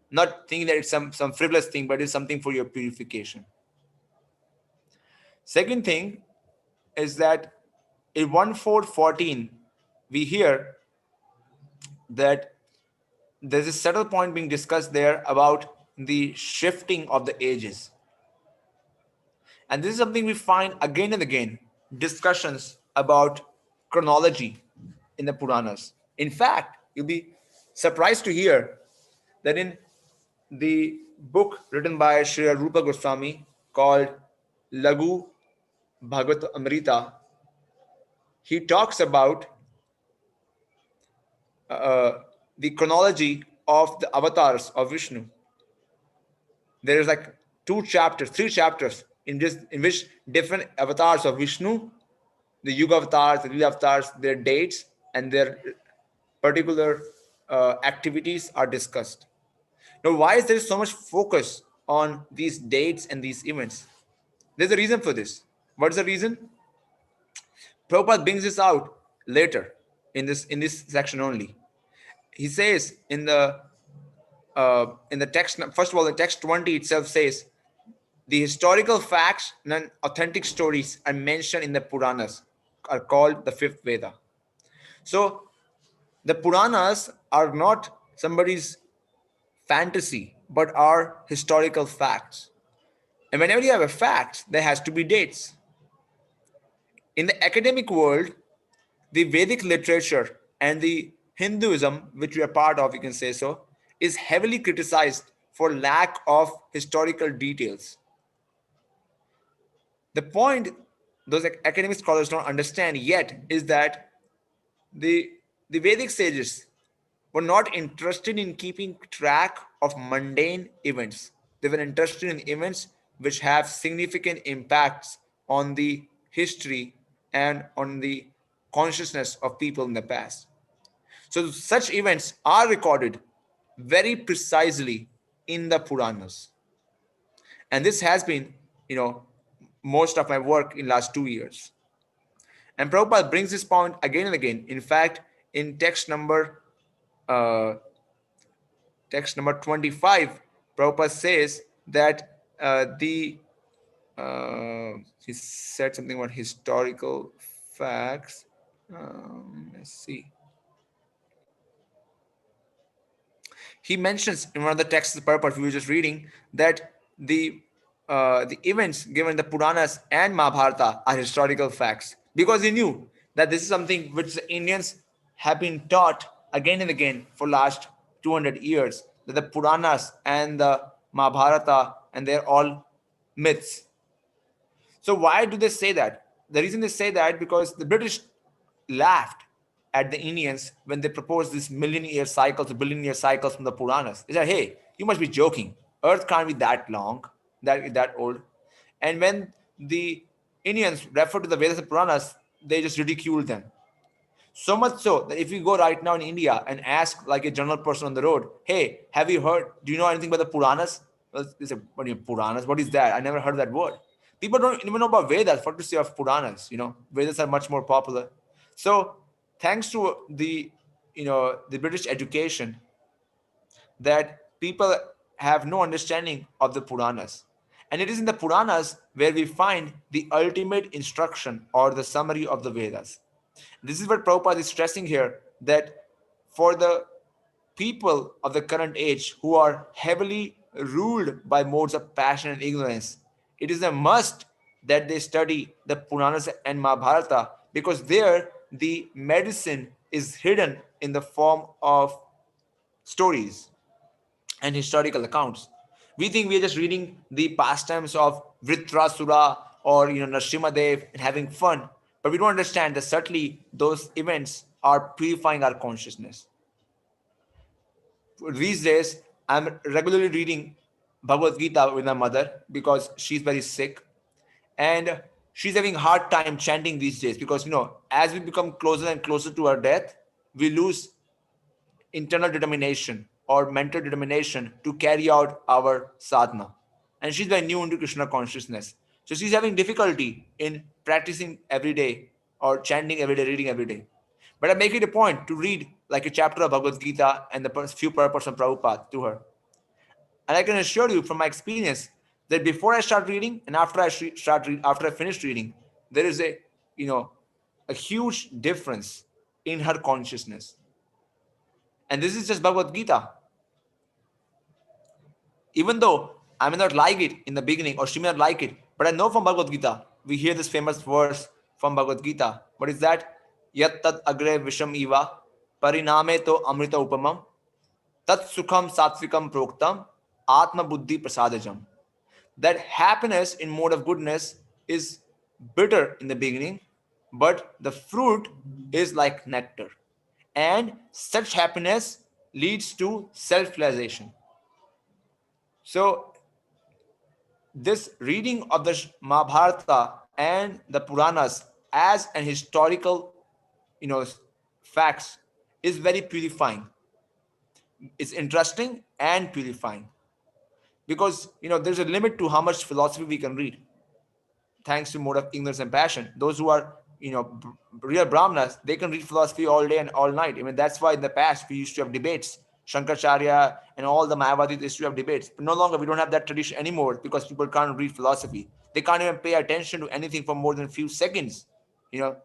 not thinking that it's some frivolous thing, but it's something for your purification. Second thing is that in 1.4.14 we hear that there's a subtle point being discussed there about the shifting of the ages. And this is something we find again and again, discussions about chronology in the Puranas. In fact, you'll be surprised to hear that in the book written by Srila Rupa Goswami called Lagu Bhagavat Amrita, he talks about the chronology of the avatars of Vishnu. There is like three chapters in which different avatars of Vishnu, the Yuga avatars, the Lila avatars, their dates and their particular activities are discussed. Now, why is there so much focus on these dates and these events? There's a reason for this. What is the reason? Prabhupada brings this out later in this section only. He says in the text, first of all, the text 20 itself says, the historical facts and authentic stories are mentioned in the Puranas, are called the Fifth Veda. So the Puranas are not somebody's fantasy, but are historical facts. And whenever you have a fact, there has to be dates. In the academic world, the Vedic literature and the Hinduism, which we are part of, you can say so, is heavily criticized for lack of historical details. The point those academic scholars don't understand yet is that the Vedic sages were not interested in keeping track of mundane events. They were interested in events which have significant impacts on the history and on the consciousness of people in the past. So such events are recorded very precisely in the Puranas. And this has been, most of my work in last 2 years. And Prabhupada brings this point again and again. In fact, in text number 25, Prabhupada says that he said something about historical facts. Let's see. He mentions in one of the texts of Prabhupada we were just reading that the events given in the Puranas and Mahabharata are historical facts, because he knew that this is something which the Indians have been taught again and again for last 200 years, that the Puranas and the Mahabharata, and they're all myths. So why do they say that? The reason they say that because the British laughed at the Indians when they proposed these million-year cycles, billion-year cycles from the Puranas. They said, "Hey, you must be joking. Earth can't be that long, that old." And when the Indians refer to the Vedas and Puranas, they just ridicule them. So much so that if you go right now in India and ask like a general person on the road, "Hey, have you heard? Do you know anything about the Puranas?" Well, they say, "What are Puranas? What is that? I never heard that word." People don't even know about Vedas. What to say of Puranas? Vedas are much more popular. So, thanks to the British education, that people have no understanding of the Puranas. And it is in the Puranas where we find the ultimate instruction or the summary of the Vedas. This is what Prabhupada is stressing here, that for the people of the current age who are heavily ruled by modes of passion and ignorance, it is a must that they study the Puranas and Mahabharata, because there the medicine is hidden in the form of stories and historical accounts. We think we are just reading the pastimes of Vritrasura or Nrsimhadev and having fun, but we don't understand that subtly those events are purifying our consciousness. These days, I'm regularly reading Bhagavad Gita with my mother because she's very sick, and she's having a hard time chanting these days because as we become closer and closer to our death, we lose internal determination or mental determination to carry out our sadhana. And she's very new into Krishna consciousness. So she's having difficulty in practicing every day or chanting every day, reading every day. But I make it a point to read like a chapter of Bhagavad Gita and the few purports of Prabhupada to her. And I can assure you from my experience that before I start reading and after I finish reading, there is a huge difference in her consciousness. And this is just Bhagavad Gita. Even though I may not like it in the beginning, or she may not like it, but I know from Bhagavad Gita, we hear this famous verse from Bhagavad Gita. What is that? Yat tat agre visham iva pariname to amrita upamam tat sukham satvikam proktam atma buddhi prasadajam. That happiness in mode of goodness is bitter in the beginning, but the fruit is like nectar. And such happiness leads to self-realization. So this reading of the Mahabharata and the Puranas as an historical, you know, facts is very purifying. It's interesting and purifying because there's a limit to how much philosophy we can read, thanks to mode of ignorance and passion. Those who are real brahmanas, they can read philosophy all day and all night. I mean, that's why in the past we used to have debates. Shankaracharya and all the Mayavadis used to have debates, but no longer we don't have that tradition anymore because people can't read philosophy. They can't even pay attention to anything for more than a few seconds. you know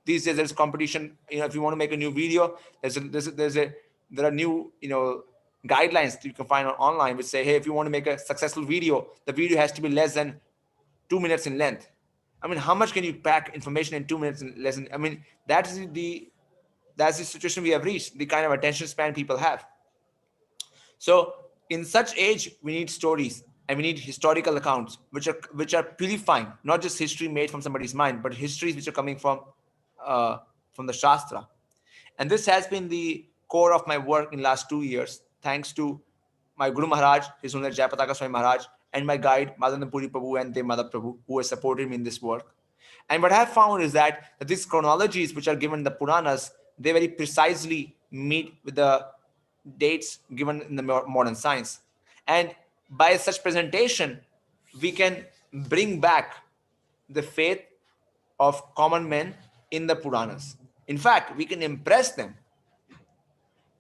these days there's competition. If you want to make a new video, there are new guidelines that you can find online which say, hey, if you want to make a successful video, the video has to be less than 2 minutes in length. I mean, how much can you pack information in 2 minutes in less than? I mean, that's the situation we have reached, the kind of attention span people have. So in such age, we need stories and we need historical accounts which are purifying, not just history made from somebody's mind, but histories which are coming from the Shastra. And this has been the core of my work in last 2 years, thanks to my Guru Maharaj, His Holiness Jayapataka Swami Maharaj, and my guide, Madananda Puri Prabhu and Devmada Prabhu, who has supported me in this work. And what I have found is that these chronologies which are given in the Puranas, they very precisely meet with the dates given in the modern science. And by such presentation, we can bring back the faith of common men in the Puranas. In fact, we can impress them.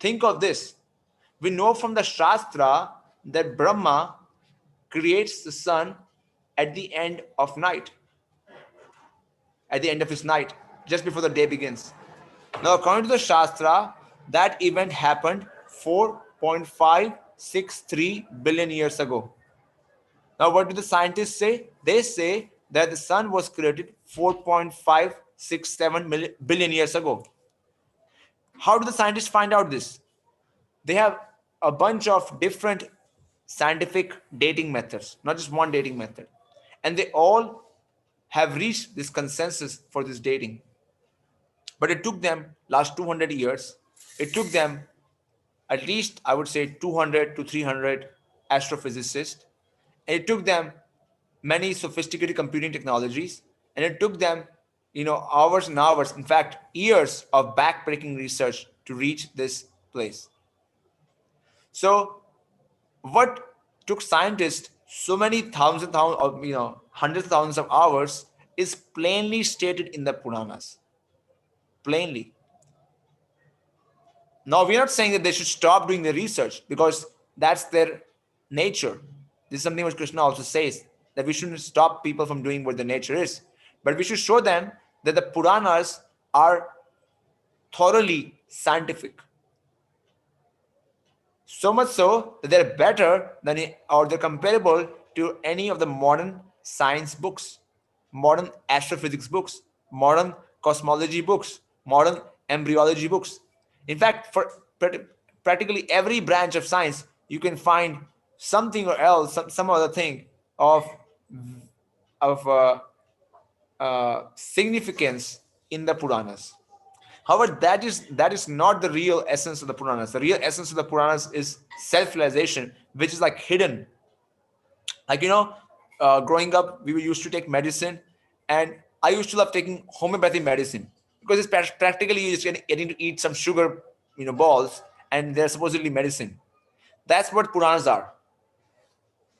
Think of this. We know from the Shastra that Brahma creates the sun at the end of night, at the end of his night, just before the day begins. Now, according to the Shastra, that event happened 4.563 billion years ago. Now, what do the scientists say? They say that the sun was created 4.567 billion years ago. How do the scientists find out this? They have a bunch of different scientific dating methods, not just one dating method. And they all have reached this consensus for this dating. But it took them last 200 years. It took them at least, I would say, 200 to 300 astrophysicists. And it took them many sophisticated computing technologies. And it took them, hours and hours, in fact, years of backbreaking research to reach this place. So what took scientists so many thousands and thousands of, hundreds of thousands of hours is plainly stated in the Puranas. Plainly. Now, we're not saying that they should stop doing the research because that's their nature. This is something which Krishna also says, that we shouldn't stop people from doing what the nature is, but we should show them that the Puranas are thoroughly scientific. So much so that they're better than or they're comparable to any of the modern science books, modern astrophysics books, modern cosmology books, modern embryology books. In fact, for practically every branch of science, you can find something or else, some other thing of significance in the Puranas. However, that is not the real essence of the Puranas. The real essence of the Puranas is self-realization, which is like hidden. Like, growing up, we used to take medicine, and I used to love taking homeopathy medicine because it's practically you just getting to eat some sugar, balls, and they're supposedly medicine. That's what Puranas are.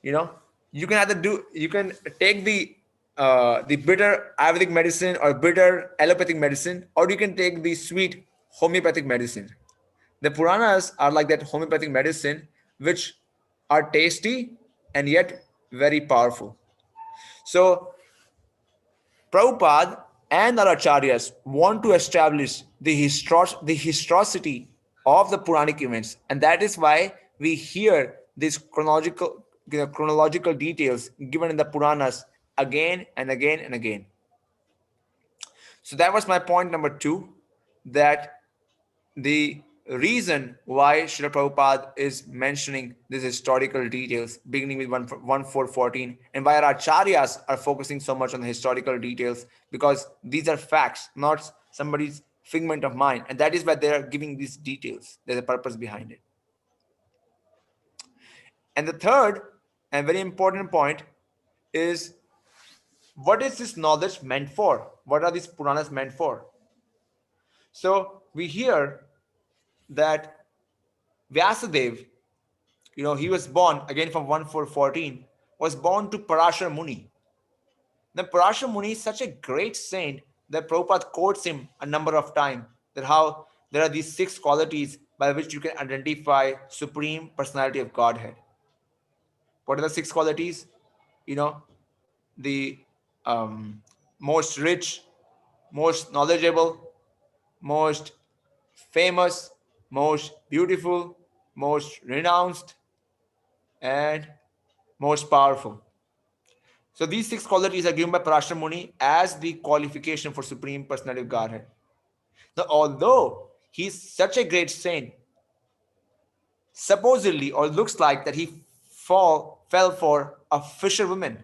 you know you can take the bitter ayurvedic medicine or bitter allopathic medicine, or you can take the sweet homeopathic medicine. The Puranas are like that homeopathic medicine, which are tasty and yet very powerful. So Prabhupada and our acharyas want to establish the historicity of the Puranic events, and that is why we hear these chronological details given in the Puranas again and again and again. So that was my point number two, that the reason why Srila Prabhupada is mentioning these historical details, beginning with 1.4.14, and why our acharyas are focusing so much on the historical details, because these are facts, not somebody's figment of mind. And that is why they are giving these details. There's a purpose behind it. And the third and very important point is, what is this knowledge meant for? What are these Puranas meant for? So we hear that Vyasadeva, he was born, again from 1.4.14, was born to Parashar Muni. Then Parashar Muni is such a great saint that Prabhupada quotes him a number of times, that how there are these 6 qualities by which you can identify Supreme Personality of Godhead. What are the 6 qualities? The most rich, most knowledgeable, most famous, most beautiful, most renounced, and most powerful. So these 6 qualities are given by Parashar Muni as the qualification for Supreme Personality of Godhead. Now, although he's such a great saint, supposedly, or looks like that he fell for a fisherwoman,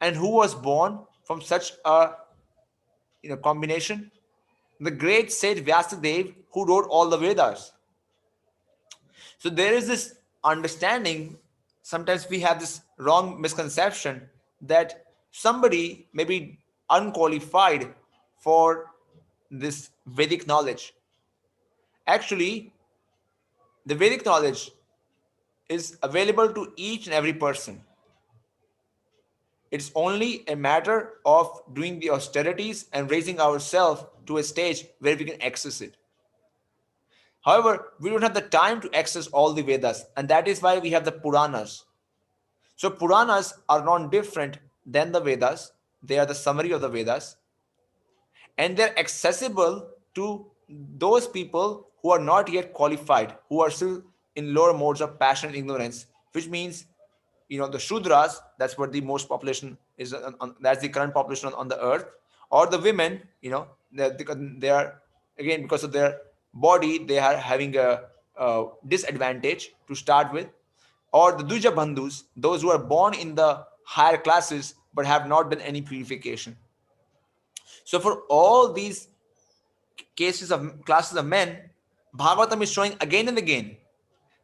and who was born from such a combination? The great saint Vyasadeva, who wrote all the Vedas. So there is this understanding, sometimes we have this wrong misconception that somebody may be unqualified for this Vedic knowledge. Actually, the Vedic knowledge is available to each and every person. It's only a matter of doing the austerities and raising ourselves to a stage where we can access it. However, we don't have the time to access all the Vedas, and that is why we have the Puranas. So Puranas are not different than the Vedas. They are the summary of the Vedas, and they're accessible to those people who are not yet qualified, who are still in lower modes of passion and ignorance, which means, the Shudras, that's what the most population is, that's the current population on the earth, or the women, they are, again, because of their body, they are having a disadvantage to start with, or the Duja Bandhus, those who are born in the higher classes but have not done any purification. So for all these cases of classes of men, Bhagavatam is showing again and again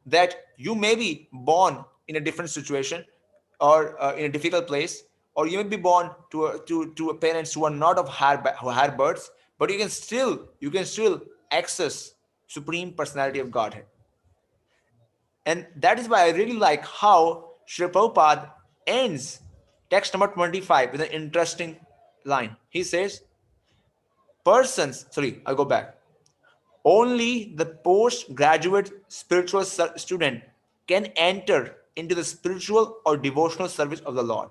that you may be born in a different situation, or in a difficult place, or you may be born to parents who are not of higher births, but you can still access Supreme Personality of Godhead. And that is why I really like how Srila Prabhupada ends text number 25 with an interesting line. He says, I'll go back. Only the postgraduate spiritual student can enter into the spiritual or devotional service of the Lord.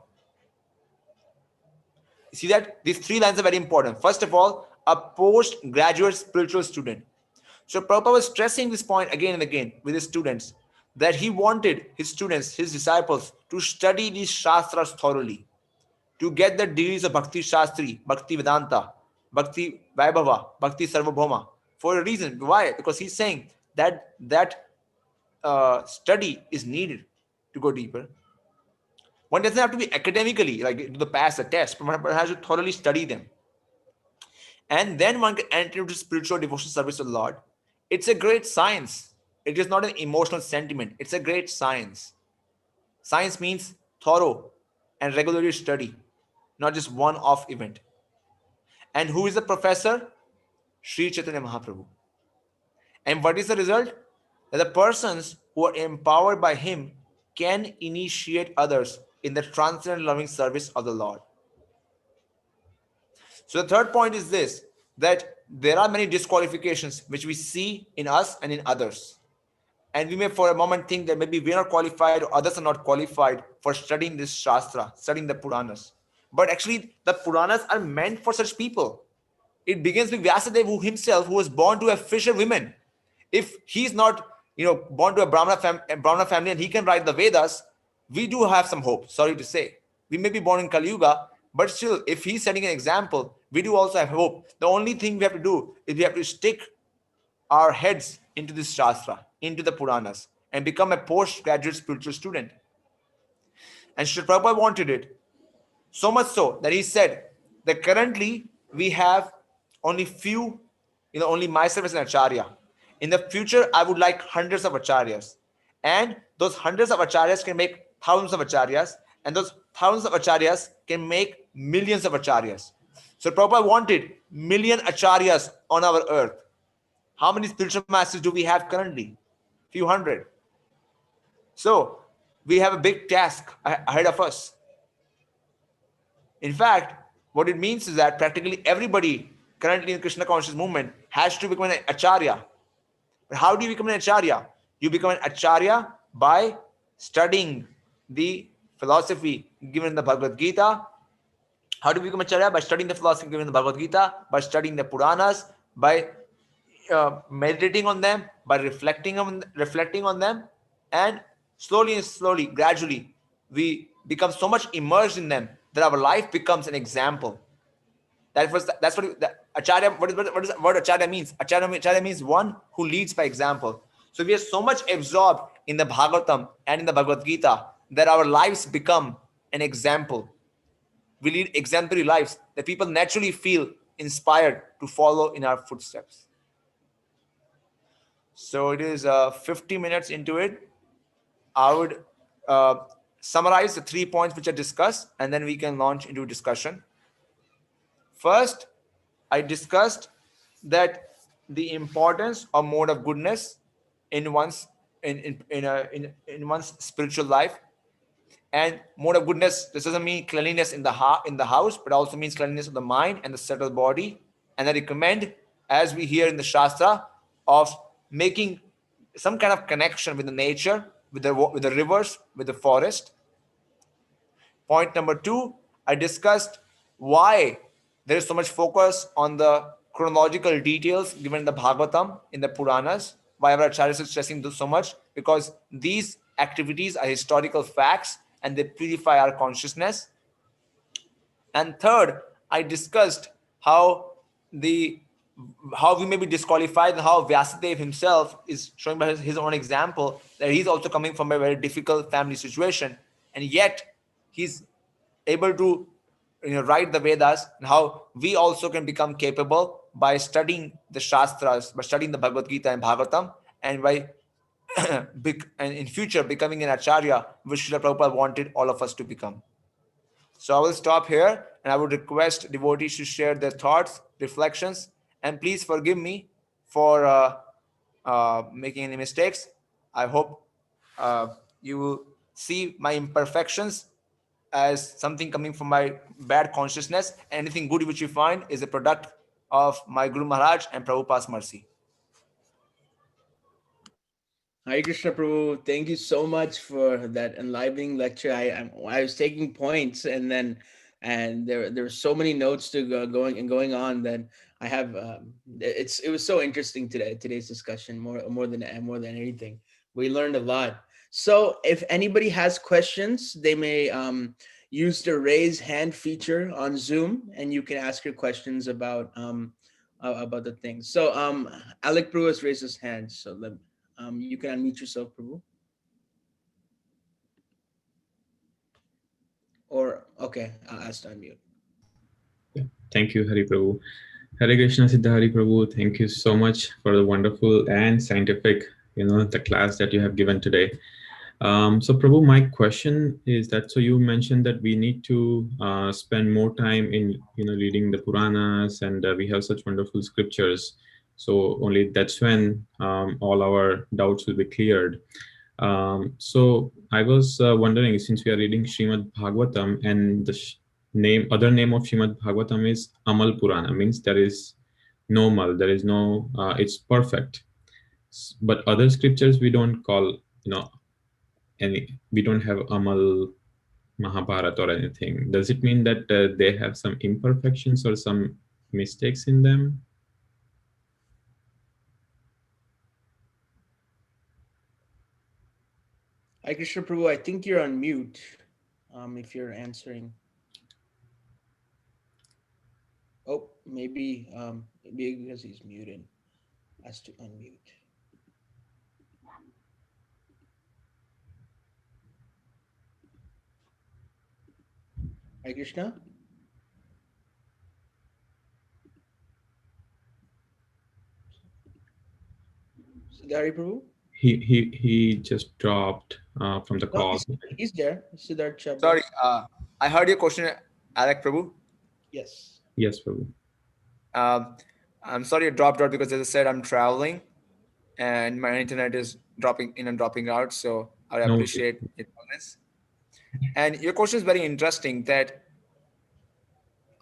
You see that these three lines are very important. First of all, a postgraduate spiritual student. So Prabhupada was stressing this point again and again with his students, that he wanted his students, his disciples, to study these shastras thoroughly, to get the degrees of Bhakti Shastri, Bhakti Vedanta, Bhakti Vaibhava, Bhakti Sarvabhauma, for a reason. Why? Because he's saying that study is needed to go deeper. One doesn't have to be academically, like to the pass a test, but one has to thoroughly study them. And then one can enter into spiritual devotional service of the Lord. It's a great science. It is not an emotional sentiment. It's a great science. Science means thorough and regular study, not just one-off event. And who is the professor? Sri Chaitanya Mahaprabhu. And what is the result? That the persons who are empowered by him can initiate others in the transcendental loving service of the Lord. So the third point is this, that there are many disqualifications which we see in us and in others. And we may for a moment think that maybe we are not qualified or others are not qualified for studying this Shastra, studying the Puranas. But actually the Puranas are meant for such people. It begins with Vyasadeva who himself, who was born to a fisher woman. If he's not, born to a Brahmana family and he can write the Vedas, we do have some hope, sorry to say. We may be born in Kali Yuga, but still, if he's setting an example, we do also have hope. The only thing we have to do is we have to stick our heads into this Shastra, into the Puranas, and become a postgraduate spiritual student. And Srila Prabhupada wanted it. So much so that he said that currently we have only few, only myself as an acharya. In the future, I would like hundreds of acharyas. And those hundreds of acharyas can make thousands of acharyas. And those thousands of acharyas can make millions of acharyas. So Prabhupada wanted million acharyas on our earth. How many spiritual masters do we have currently? Few hundred. So we have a big task ahead of us. In fact, what it means is that practically everybody currently in Krishna conscious movement has to become an acharya. But how do you become an acharya? You become an acharya by studying the philosophy given in the Bhagavad Gita. How do you become acharya? By studying the philosophy given in the Bhagavad Gita, by studying the Puranas, by meditating on them, by reflecting on them, and slowly, gradually, we become so much immersed in them that our life becomes an example. That's what acharya. What is what acharya means? Acharya means one who leads by example. So we are so much absorbed in the Bhagavatam and in the Bhagavad Gita that our lives become an example. We lead exemplary lives that people naturally feel inspired to follow in our footsteps. So it is 50 minutes into it. I would summarize the 3 points which are discussed, and then we can launch into discussion. First, I discussed that the importance of mode of goodness in one's spiritual life. And mode of goodness, this doesn't mean cleanliness in the house, but also means cleanliness of the mind and the subtle body. And I recommend, as we hear in the Shastra, of making some kind of connection with the nature, with the rivers, with the forest. Point number 2, I discussed why there is so much focus on the chronological details given in the Bhagavatam, in the Puranas. Why our acharyas is stressing this so much? Because these activities are historical facts and they purify our consciousness. And third, I discussed how we may be disqualified and how Vyasadeva himself is showing by his own example that he's also coming from a very difficult family situation, and yet he's able to write the Vedas, and how we also can become capable by studying the Shastras, by studying the Bhagavad Gita and Bhagavatam, and by and in future becoming an acharya, which Srila Prabhupada wanted all of us to become. So I will stop here, and I would request devotees to share their thoughts, reflections, and please forgive me for making any mistakes. I hope you will see my imperfections as something coming from my bad consciousness. Anything good which you find is a product of my Guru Maharaj and Prabhupada's mercy. Hare Krishna Prabhu, thank you so much for that enlivening lecture. I was taking points, and there were so many notes to going on that I have. It was so interesting today's discussion more than anything. We learned a lot. So if anybody has questions, they may use the raise hand feature on Zoom, and you can ask your questions about the things. So Alec Prabhu has raised his hand. So you can unmute yourself, Prabhu. Or okay, I'll ask to unmute. Thank you, Hari Prabhu. Hare Krishna, Siddha Hari Prabhu. Thank you so much for the wonderful and scientific, the class that you have given today. So Prabhu, my question is that, so you mentioned that we need to spend more time in, reading the Puranas, and we have such wonderful scriptures. So only that's when all our doubts will be cleared. So I was wondering, since we are reading Srimad Bhagavatam, and the other name of Srimad Bhagavatam is Amal Purana, means there is no mal, there is no, it's perfect. But other scriptures we don't call, we don't have Amal Mahabharata or anything. Does it mean that they have some imperfections or some mistakes in them? Hi, Krishna Prabhu. I think you're on mute. If you're answering. Oh, maybe because he's muted. Has to unmute. Hi, Krishna. Siddhari Prabhu. He just dropped from the No, call. he's there. Siddharth Chabra. Sorry, I heard your question, Alec Prabhu. Yes. Yes, Prabhu. I'm sorry it dropped out because, as I said, I'm traveling and my internet is dropping in and dropping out. So I No appreciate it on this. And your question is very interesting. That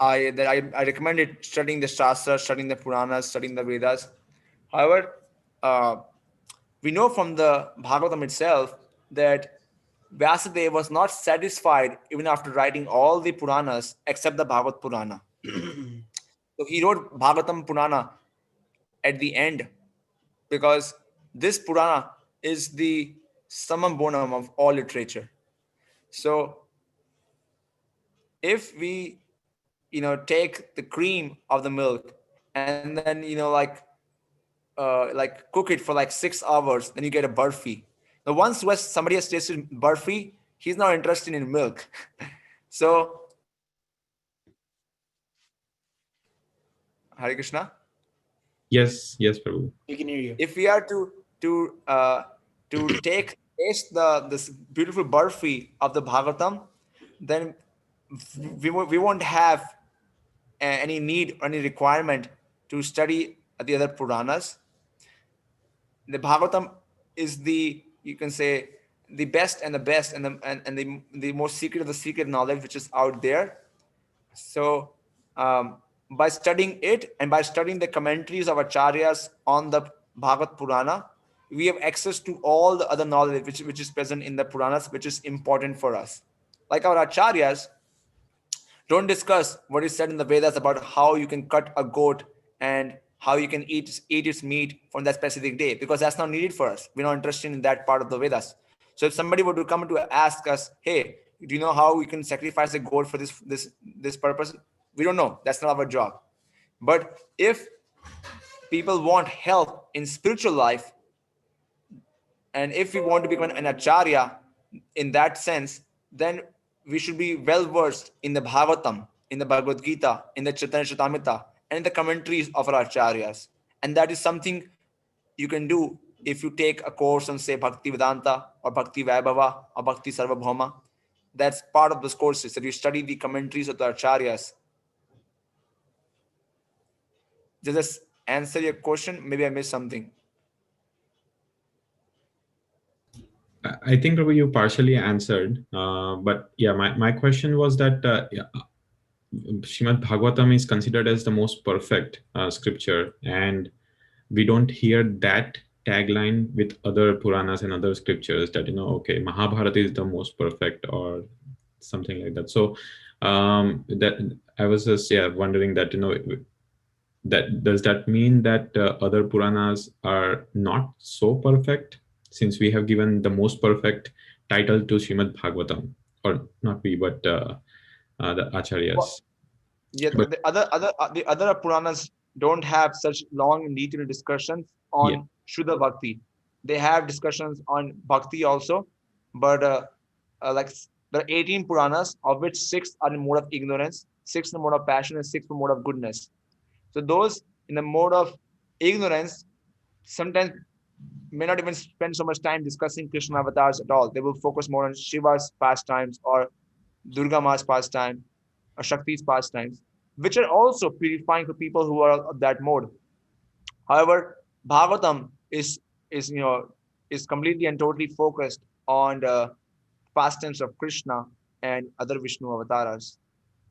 I recommended studying the Shastras, studying the Puranas, studying the Vedas. However, we know from the Bhagavatam itself that Vyasadeva was not satisfied even after writing all the Puranas except the Bhagavad Purana. So he wrote Bhagavatam Purana at the end because this Purana is the summum bonum of all literature. So if we take the cream of the milk and then like cook it for like 6 hours, then you get a burfi. Now once somebody has tasted burfi, he's not interested in milk. So Hare Krishna. Yes, Prabhu. We can hear you. If we are to taste this beautiful burfi of the Bhagavatam, then we won't have any need or any requirement to study the other Puranas. The Bhagavatam is you can say the best and the best and the most secret of the secret knowledge which is out there. So by studying it and by studying the commentaries of acharyas on the Bhagavad Purana, we have access to all the other knowledge which is present in the Puranas, which is important for us. Like our acharyas don't discuss what is said in the Vedas about how you can cut a goat and how you can eat its meat from that specific day, because that's not needed for us. We're not interested in that part of the Vedas. So if somebody were to come to ask us, hey, do you know how we can sacrifice a goat for this purpose? We don't know. That's not our job. But if people want help in spiritual life, and if we want to become an acharya in that sense, then we should be well versed in the Bhagavatam, in the Bhagavad Gita, in the Chaitanya Charitamrita, and in the commentaries of our acharyas. And that is something you can do if you take a course on, say, Bhakti Vedanta or Bhakti Vaibhava or Bhakti Sarvabhauma. That's part of those courses, that you study the commentaries of the acharyas. Does this answer your question? Maybe I missed something. I think, Prabhu, you partially answered. But yeah, my question was that Srimad Bhagavatam is considered as the most perfect scripture, and we don't hear that tagline with other Puranas and other scriptures that, okay, Mahabharata is the most perfect or something like that. So that I was just wondering that, that does that mean that other Puranas are not so perfect, since we have given the most perfect title to Srimad Bhagavatam, or not we, but the Well, acharyas. yeah, But the other Puranas don't have such long and detailed discussions yeah, on Shuddha Bhakti. They have discussions on Bhakti also, but like there are 18 Puranas, of which 6 are in mode of ignorance, 6 in the mode of passion, and 6 in the mode of goodness. So those in the mode of ignorance sometimes may not even spend so much time discussing Krishna avatars at all. They will focus more on Shiva's pastimes or Durga Ma's pastime or Shakti's pastimes, which are also purifying for people who are of that mode. However, Bhagavatam is is completely and totally focused on the pastimes of Krishna and other Vishnu avatars.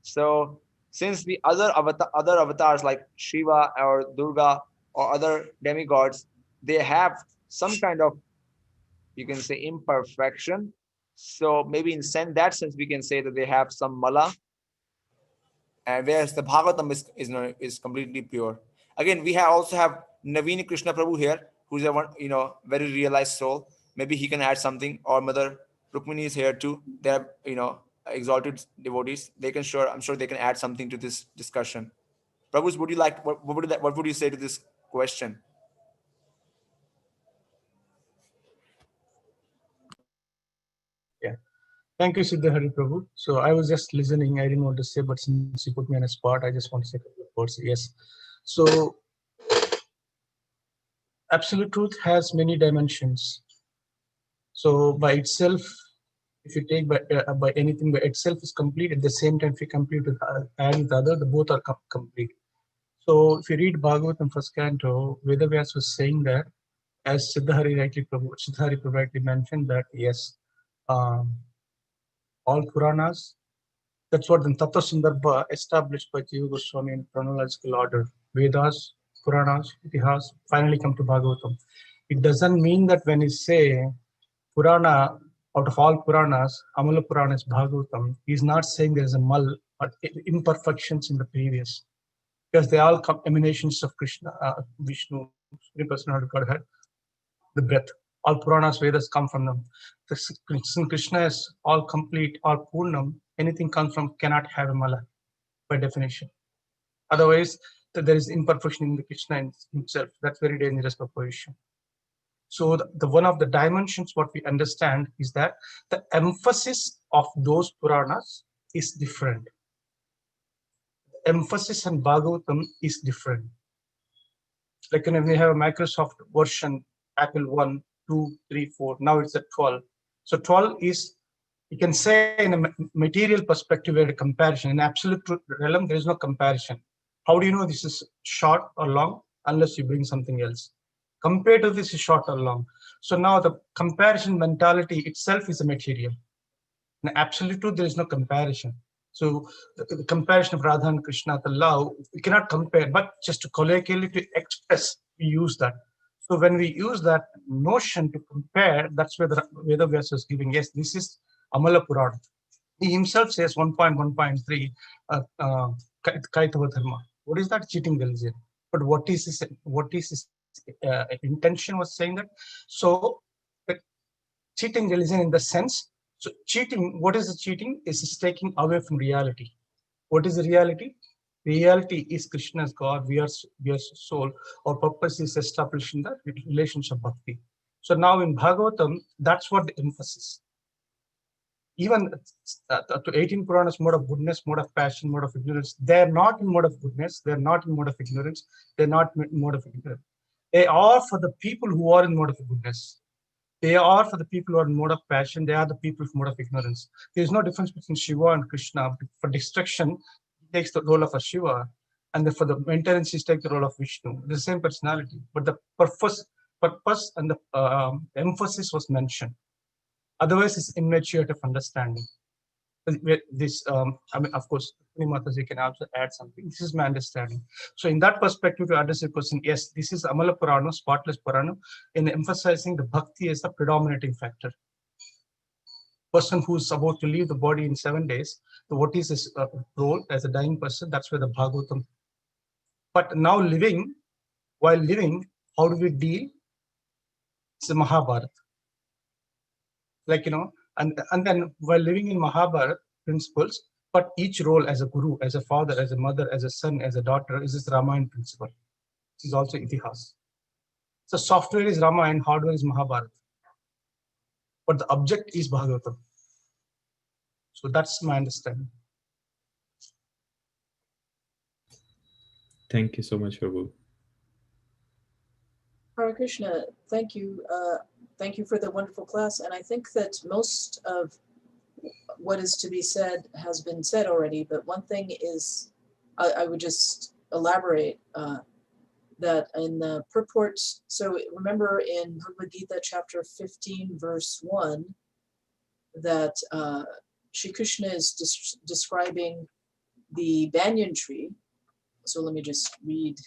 So since the other avatars like Shiva or Durga or other demigods, they have some kind of, you can say, imperfection. So maybe in that sense we can say that they have some mala, and whereas the Bhagavatam is completely pure. Again, we also have Naveen Krishna Prabhu here, who's a one, very realized soul. Maybe he can add something. Or Mother Rukmini is here too. They are exalted devotees. They can I'm sure they can add something to this discussion. Prabhus, would you like what would you say to this question? Yeah. Thank you, Siddha Hari Prabhu. So I was just listening. I didn't want to say, but since you put me on a spot, I just want to say a couple of words. Yes. So absolute truth has many dimensions. So by itself, if you take by anything by itself is complete. At the same time, if you complete with add with other, the both are complete. So if you read Bhagavatam first canto, Vedavyas was saying that, as Siddhari rightly mentioned, that yes, all Puranas. That's what the Tattva Sandarbha established by Jiva Goswami in chronological order. Vedas, Puranas, Itihas, finally come to Bhagavatam. It doesn't mean that when you say Purana, out of all Puranas, Amala Purana is Bhagavatam, he's not saying there is a mal or imperfections in the previous, because they all come emanations of Krishna, Vishnu, three personality of Godhead, the breath. All Puranas, Vedas come from them. Krishna is all complete, all Purnam. Anything comes from cannot have a mala by definition. Otherwise, there is imperfection in the Krishna himself. That's very dangerous proposition. So the one of the dimensions what we understand is that the emphasis of those Puranas is different. The emphasis on Bhagavatam is different. Like when we have a Microsoft version, Apple 1, 2, 3, 4, now it's at 12. So 12 is, you can say in a material perspective, where a comparison. In absolute realm, there is no comparison. How do you know this is short or long? Unless you bring something else. Compared to this is short or long. So now the comparison mentality itself is a material. In absolute truth, there is no comparison. So the comparison of Radha and Krishna, the love, we cannot compare, but just to colloquially to express, we use that. So when we use that notion to compare, that's where the Vedavyasa is giving. Yes, this is Amala Purana. He himself says 1.1.3, Kaitava Dharma. What is that? Cheating religion. But what is his intention was saying that? So cheating religion in the sense, so cheating, what is the cheating? Is taking away from reality. What is the reality? Reality is Krishna's God, we are soul. Our purpose is establishing the relationship bhakti. So now in Bhagavatam, that's what the emphasis. Even to 18 Puranas, mode of goodness, mode of passion, mode of ignorance, they're not in mode of goodness, they're not in mode of ignorance, they're not in mode of ignorance. They are for the people who are in mode of goodness. They are for the people who are in mode of passion. They are the people from mode of ignorance. There is no difference between Shiva and Krishna. For destruction, he takes the role of a Shiva, and for the maintenance, he takes the role of Vishnu. The same personality, but the purpose and the emphasis was mentioned. Otherwise, it's immature of understanding. This, I mean, of course, Mataji can also add something. This is my understanding. So in that perspective, to address the question, yes, this is Amala Purana, spotless Purana, in emphasizing the bhakti as the predominating factor. Person who's about to leave the body in 7 days, so what is his role as a dying person? That's where the Bhagavatam. But now while living, how do we deal? It's the Mahabharata. Like, and then while living in Mahabharata principles, but each role as a guru, as a father, as a mother, as a son, as a daughter, is this Ramayana principle. This is also Itihas. So software is Ramayana, hardware is Mahabharata. But the object is Bhagavatam. So that's my understanding. Thank you so much, Prabhu. Hare Krishna, thank you. Thank you for the wonderful class. And I think that most of what is to be said has been said already, but one thing is, I would just elaborate that in the purport, so remember in Bhagavad Gita chapter 15, verse 1, that Shri Krishna is describing the banyan tree. So let me just read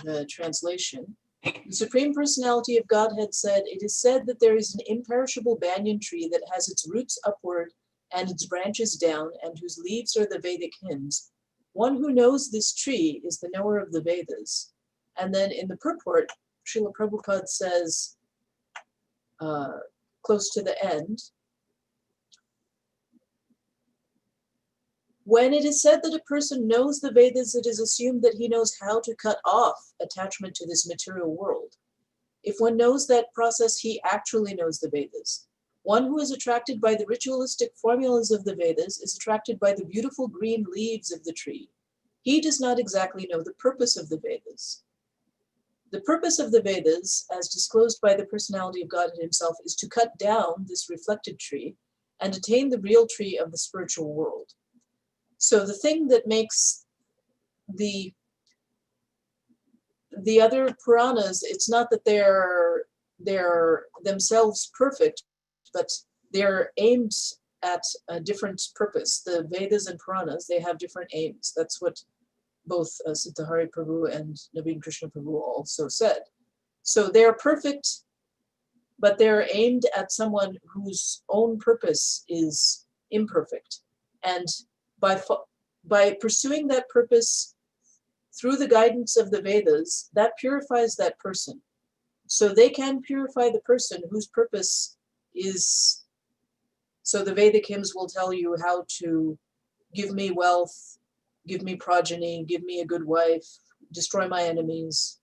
the translation. The Supreme Personality of Godhead said, "It is said that there is an imperishable banyan tree that has its roots upward and its branches down, and whose leaves are the Vedic hymns. One who knows this tree is the knower of the Vedas." And then in the purport, Srila Prabhupada says, close to the end, when it is said that a person knows the Vedas, it is assumed that he knows how to cut off attachment to this material world. If one knows that process, he actually knows the Vedas. One who is attracted by the ritualistic formulas of the Vedas is attracted by the beautiful green leaves of the tree. He does not exactly know the purpose of the Vedas. The purpose of the Vedas, as disclosed by the personality of Godhead himself, is to cut down this reflected tree and attain the real tree of the spiritual world. So the thing that makes the other Puranas, it's not that they're themselves perfect, but they're aimed at a different purpose. The Vedas and Puranas, they have different aims. That's what both Siddha Hare Prabhu and Naveen Krishna Prabhu also said. So they're perfect, but they're aimed at someone whose own purpose is imperfect. And by pursuing that purpose through the guidance of the Vedas, that purifies that person. So they can purify the person whose purpose is, so the Vedic hymns will tell you how to give me wealth, give me progeny, give me a good wife, destroy my enemies.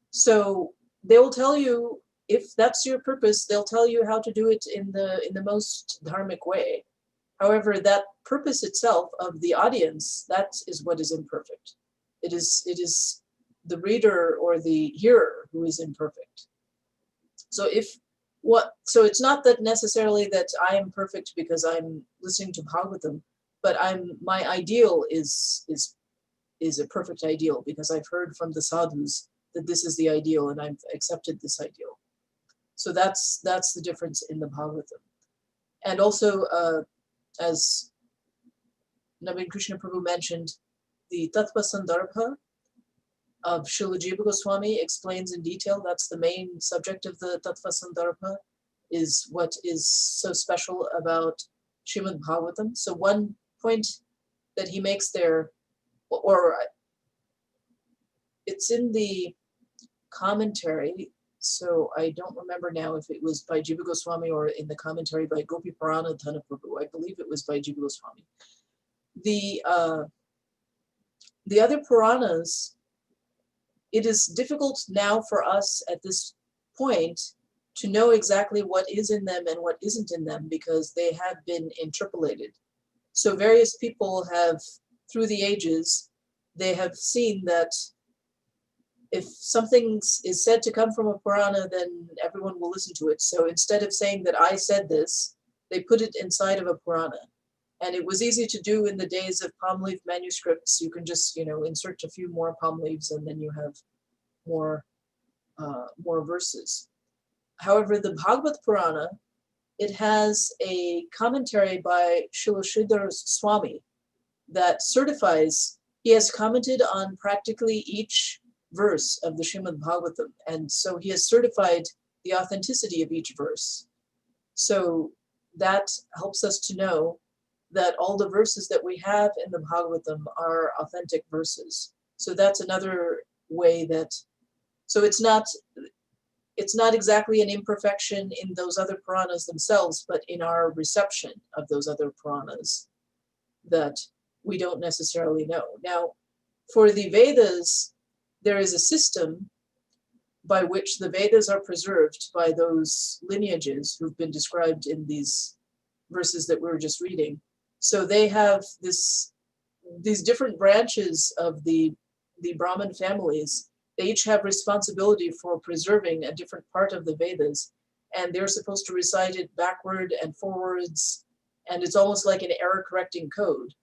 So they will tell you, if that's your purpose, they'll tell you how to do it in the most dharmic way. However, that purpose itself of the audience, that is what is imperfect. It is the reader or the hearer who is imperfect. So so it's not that necessarily that I am perfect because I'm listening to Bhagavatam, but my ideal is a perfect ideal because I've heard from the sadhus that this is the ideal and I've accepted this ideal. So that's the difference in the Bhagavatam. And also, as Naveen Krishna Prabhu mentioned, the Tattva Sandarbha of Srila Jiva Goswami explains in detail. That's the main subject of the Tattva Sandarbha, is what is so special about Srimad Bhagavatam. So one point that he makes there, or it's in the commentary, so I don't remember now if it was by Jiva Goswami or in the commentary by Gopi Purana Dhana Prabhu. I believe it was by Jiva Goswami. The other Puranas, it is difficult now for us at this point to know exactly what is in them and what isn't in them because they have been interpolated. So various people have, through the ages, they have seen that if something is said to come from a Purana, then everyone will listen to it. So instead of saying that I said this, they put it inside of a Purana. And it was easy to do in the days of palm leaf manuscripts. You can just, insert a few more palm leaves and then you have more verses. However, the Bhagavad Purana it has a commentary by Srila Sridhar Swami that certifies, he has commented on practically each verse of the Srimad Bhagavatam, and so he has certified the authenticity of each verse. So that helps us to know that all the verses that we have in the Bhagavatam are authentic verses. So that's another way that, so it's not exactly an imperfection in those other Puranas themselves, but in our reception of those other Puranas that we don't necessarily know. Now, for the Vedas, there is a system by which the Vedas are preserved by those lineages who've been described in these verses that we were just reading. So they have these different branches of the Brahmin families. They each have responsibility for preserving a different part of the Vedas, and they're supposed to recite it backward and forwards, and it's almost like an error correcting code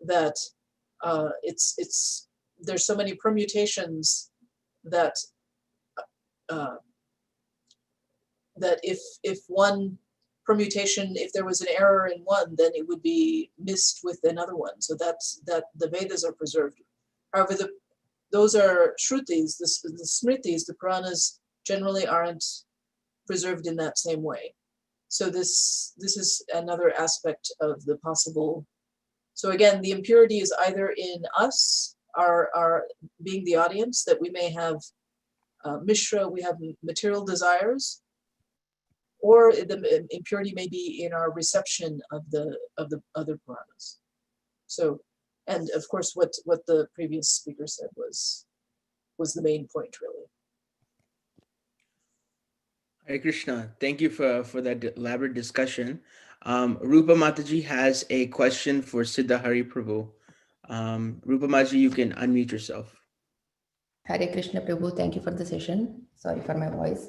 that there's so many permutations that that if one permutation, if there was an error in one, then it would be missed with another one. So that the Vedas are preserved. However, those are Shrutis, the Smritis, the Puranas generally aren't preserved in that same way. So this is another aspect of the possible. So again, the impurity is either in us, our being the audience, that we may have Mishra, we have material desires, or the impurity may be in our reception of the other Puranas. So, and of course, what the previous speaker said was the main point, really. Hare Krishna, thank you for that elaborate discussion. Rupa Mataji has a question for Siddha Hari Prabhu. Rupa Mataji, you can unmute yourself. Hare Krishna Prabhu, thank you for the session. Sorry for my voice.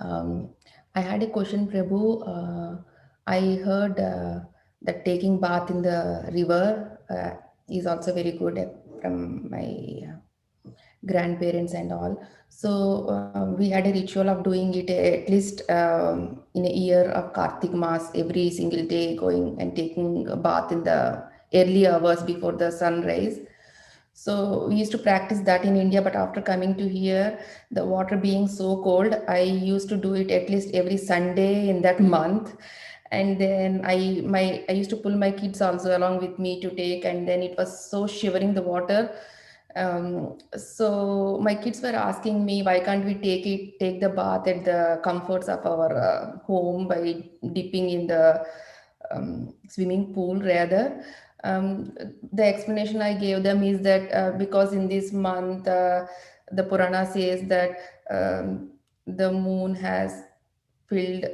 I had a question, Prabhu. I heard that taking bath in the river is also very good from my grandparents and all. So we had a ritual of doing it at least in a year of Kartik Mas, every single day going and taking a bath in the early hours before the sunrise. So we used to practice that in India, but after coming to here, the water being so cold, I used to do it at least every Sunday in that month. And then I used to pull my kids also along with me to take, and then it was so shivering the water. So my kids were asking me, why can't we take the bath at the comforts of our home by dipping in the swimming pool rather. The explanation I gave them is that because in this month the Purana says that the moon has filled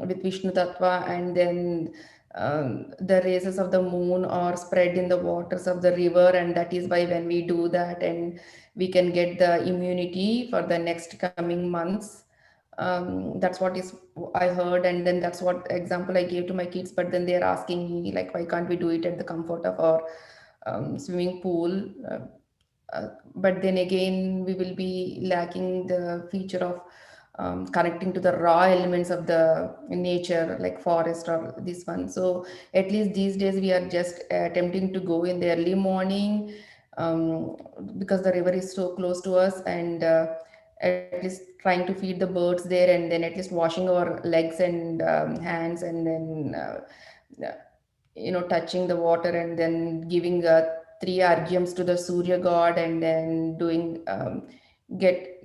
with Vishnu Tattva, and then the rays of the moon are spread in the waters of the river, and that is why when we do that, and we can get the immunity for the next coming months. That's what is I heard, and then that's what example I gave to my kids. But then they're asking me like, why can't we do it at the comfort of our swimming pool? But then again, we will be lacking the feature of connecting to the raw elements of the nature, like forest or this one. So at least these days we are just attempting to go in the early morning because the river is so close to us, and at least trying to feed the birds there, and then at least washing our legs and hands, and then touching the water, and then giving three argyams to the Surya god, and then doing get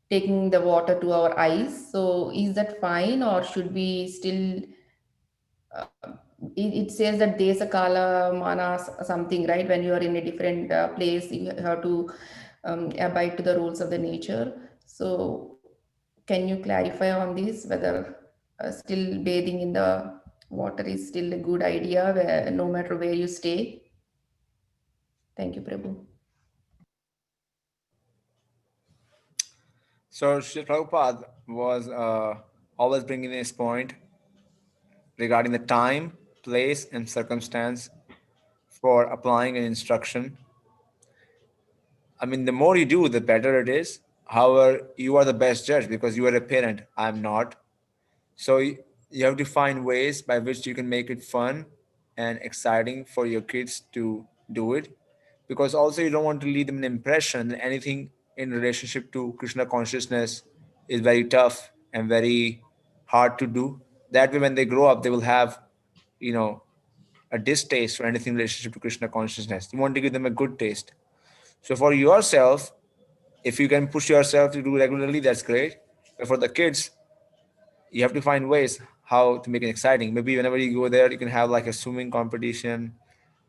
taking the water to our eyes. So is that fine, or should we still uh, it says that desa kala manas something, right? When you are in a different place, you have to abide to the rules of the nature. So can you clarify on this, whether still bathing in the water is still a good idea no matter where you stay? Thank you, Prabhu. So Srila Prabhupada was always bringing this point regarding the time, place, and circumstance for applying an instruction. I mean, the more you do, the better it is. However, you are the best judge because you are a parent. I'm not. So you have to find ways by which you can make it fun and exciting for your kids to do it, because also you don't want to leave them an impression that anything in relationship to Krishna consciousness is very tough and very hard to do. That way when they grow up they will have, you know, a distaste for anything in relationship to Krishna consciousness. You want to give them a good taste. So for yourself, if you can push yourself to do regularly, that's great. But for the kids, you have to find ways how to make it exciting. Maybe whenever you go there, you can have like a swimming competition.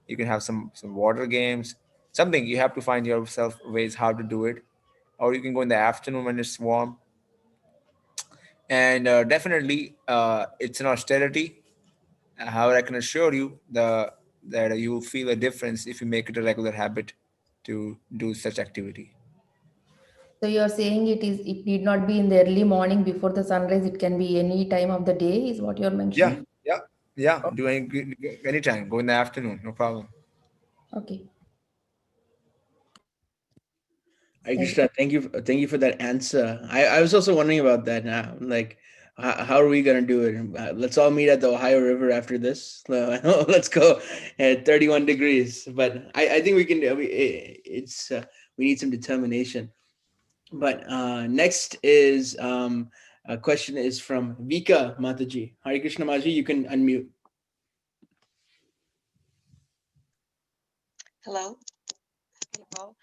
You can have some water games, something. You have to find yourself ways how to do it, or you can go in the afternoon when it's warm. And definitely, it's an austerity. However, I can assure you that you will feel a difference if you make it a regular habit to do such activity. So you are saying it need not be in the early morning before the sunrise. It can be any time of the day, is what you are Yeah, mentioning. yeah, yeah. Do anytime. Go in the afternoon, no problem. Okay. Hare Thank you. Krishna, thank you for that answer. I was also wondering about that now. Like, how are we gonna do it? Let's all meet at the Ohio River after this. Let's go at 31 degrees. But I think we can. It's we need some determination. But next is a question is from Vika Mataji. Hare Krishna Maji, you can unmute. Hello, people.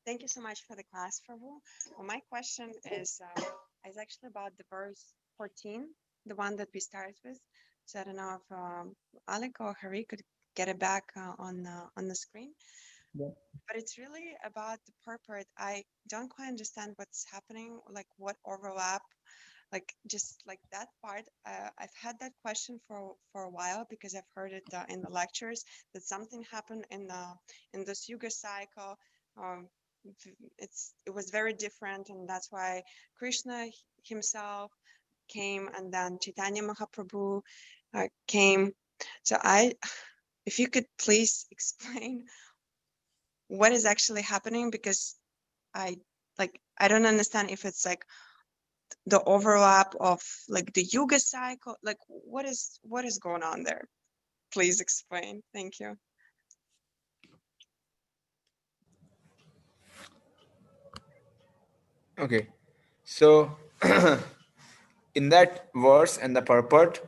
Thank you so much for the class, Prabhu. Well, my question is actually about the verse 14, the one that we started with. So I don't know if Alec or Hari could get it back on the screen. Yeah. But it's really about the purport. I don't quite understand what's happening, like what overlap, like just like that part. I've had that question for a while because I've heard it in the lectures that something happened in this yuga cycle. Um, it was very different, and that's why Krishna himself came, and then Chaitanya Mahaprabhu came. So if you could please explain what is actually happening, because I don't understand if it's like the overlap of like the yuga cycle, like what is going on there. Please explain. Thank you. Okay, so in that verse and the purport,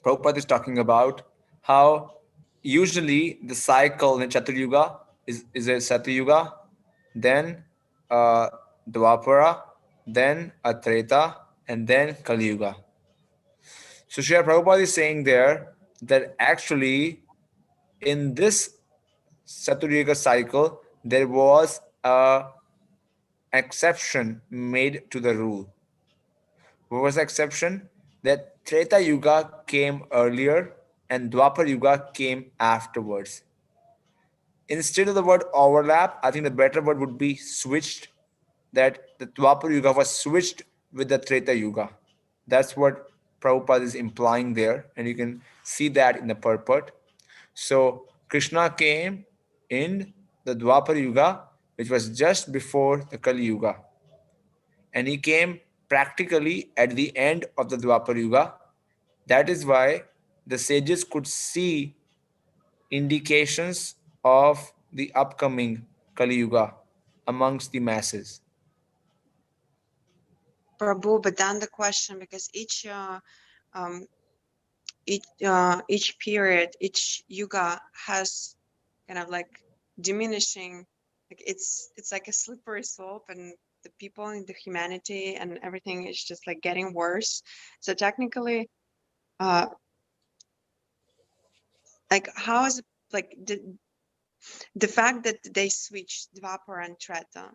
Prabhupada is talking about how usually the cycle in Chatur Yuga is a Satya Yuga, then a Dwapara, then a Treta, and then Kali Yuga. So Srila Prabhupada is saying there that actually in this Satya Yuga cycle, there was a exception made to the rule. What was the exception? That Treta Yuga came earlier and Dwapar Yuga came afterwards. Instead of the word overlap, I think the better word would be switched, that the Dwapar Yuga was switched with the Treta Yuga. That's what Prabhupada is implying there, and you can see that in the purport. So Krishna came in the Dwapar Yuga, which was just before the Kali Yuga. And he came practically at the end of the Dwapar Yuga. That is why the sages could see indications of the upcoming Kali Yuga amongst the masses. Prabhu, but then the question, because um, each period, each yuga has kind of like diminishing, like it's like a slippery slope, and the people in the humanity and everything is just like getting worse. So technically, like how is it, like the fact that they switched Dvapara and Treta,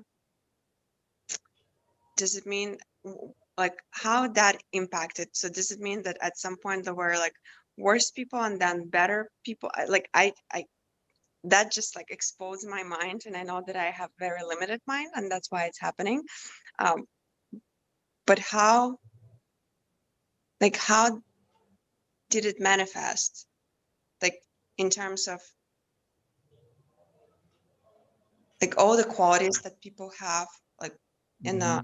does it mean like how that impacted? So does it mean that at some point there were like worse people and then better people? I that just like exposed my mind, and I know that I have very limited mind, and that's why it's happening. But how did it manifest, like in terms of like all the qualities that people have, like in the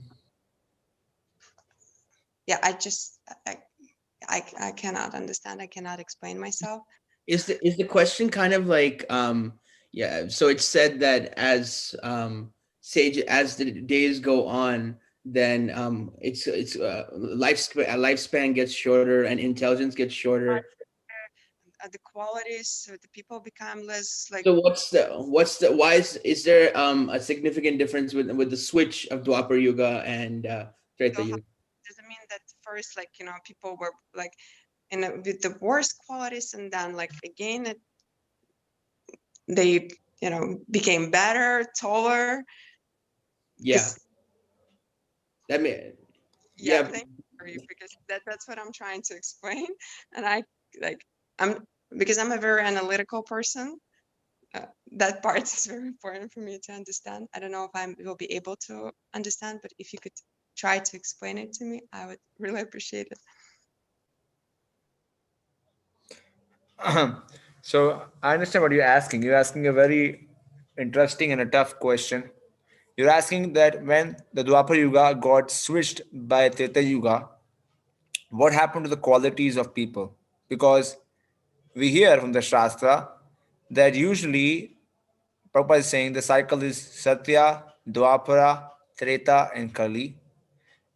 yeah, I cannot understand. I cannot explain myself. Is the question kind of like yeah, so it's said that as as the days go on, then it's lifespan gets shorter and intelligence gets shorter. The qualities, so the people become less like. So why is there a significant difference with the switch of Dwapar Yuga and Treta So Yuga? does it mean that first, like, you know, people were like with the worst qualities, and then like again they, you know, became better, taller? Yeah, that may Yeah, yeah. thank you, because that's what I'm trying to explain. And I like, because I'm a very analytical person, that part is very important for me to understand. I don't know if I will be able to understand, but if you could try to explain it to me, I would really appreciate it. So I understand what you're asking. You're asking a very interesting and a tough question. You're asking that when the Dwapar Yuga got switched by Treta Yuga, what happened to the qualities of people? Because we hear from the Shastra that usually Prabhupada is saying the cycle is Satya, Dwapara, Treta, and Kali.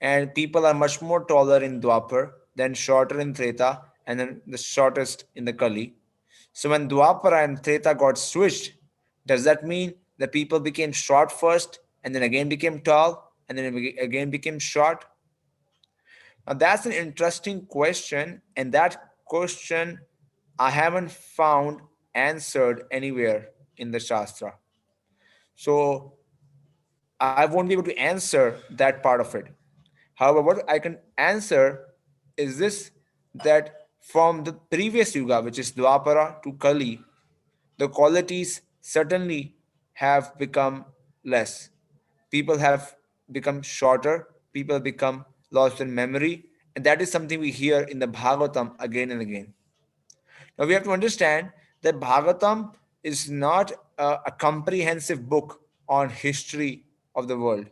And people are much more taller in Dwapar, then shorter in Treta, and then the shortest in the Kali. So when Dwapara and Treta got switched, does that mean the people became short first and then again became tall and then again became short? Now that's an interesting question, and that question I haven't found answered anywhere in the Shastra. So I won't be able to answer that part of it. However, what I can answer is this, that from the previous Yuga, which is Dwapara to Kali, the qualities certainly have become less. People have become shorter, people become lost in memory, and that is something we hear in the Bhagavatam again and again. Now we have to understand that Bhagavatam is not a comprehensive book on history of the world.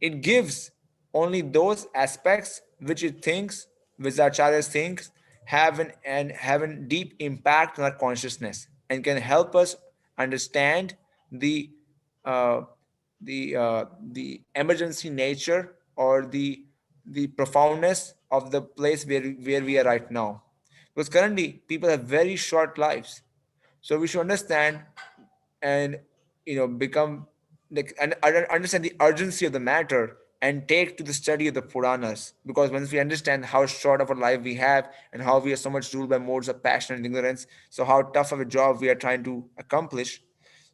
It gives only those aspects which it thinks, which Acharya thinks, have a deep impact on our consciousness and can help us understand the uh, the emergency nature or the profoundness of the place where we are right now. Because currently people have very short lives, so we should understand and become like and understand the urgency of the matter and take to the study of the Puranas, because once we understand how short of a life we have and how we are so much ruled by modes of passion and ignorance, so how tough of a job we are trying to accomplish,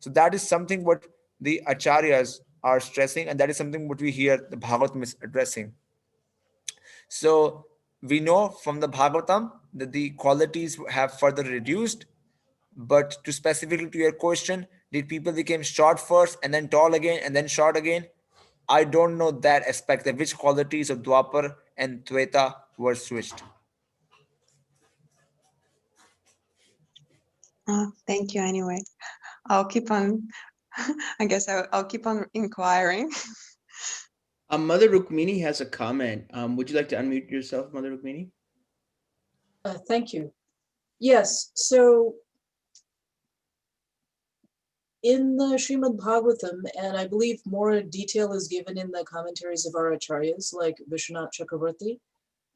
so that is something what the acharyas are stressing, and that is something what we hear the Bhagavatam is addressing. So we know from the Bhagavatam that the qualities have further reduced. But to specifically to your question, did people become short first and then tall again and then short again? I don't know that aspect, that which qualities of Dwapar and Treta were switched. Thank you anyway. I'll keep on, I guess I'll keep on inquiring. Mother Rukmini has a comment. Would you like to unmute yourself, Mother Rukmini? Thank you. Yes, so in the Srimad Bhagavatam, and I believe more detail is given in the commentaries of our acharyas, like Vishnu Chakravarti,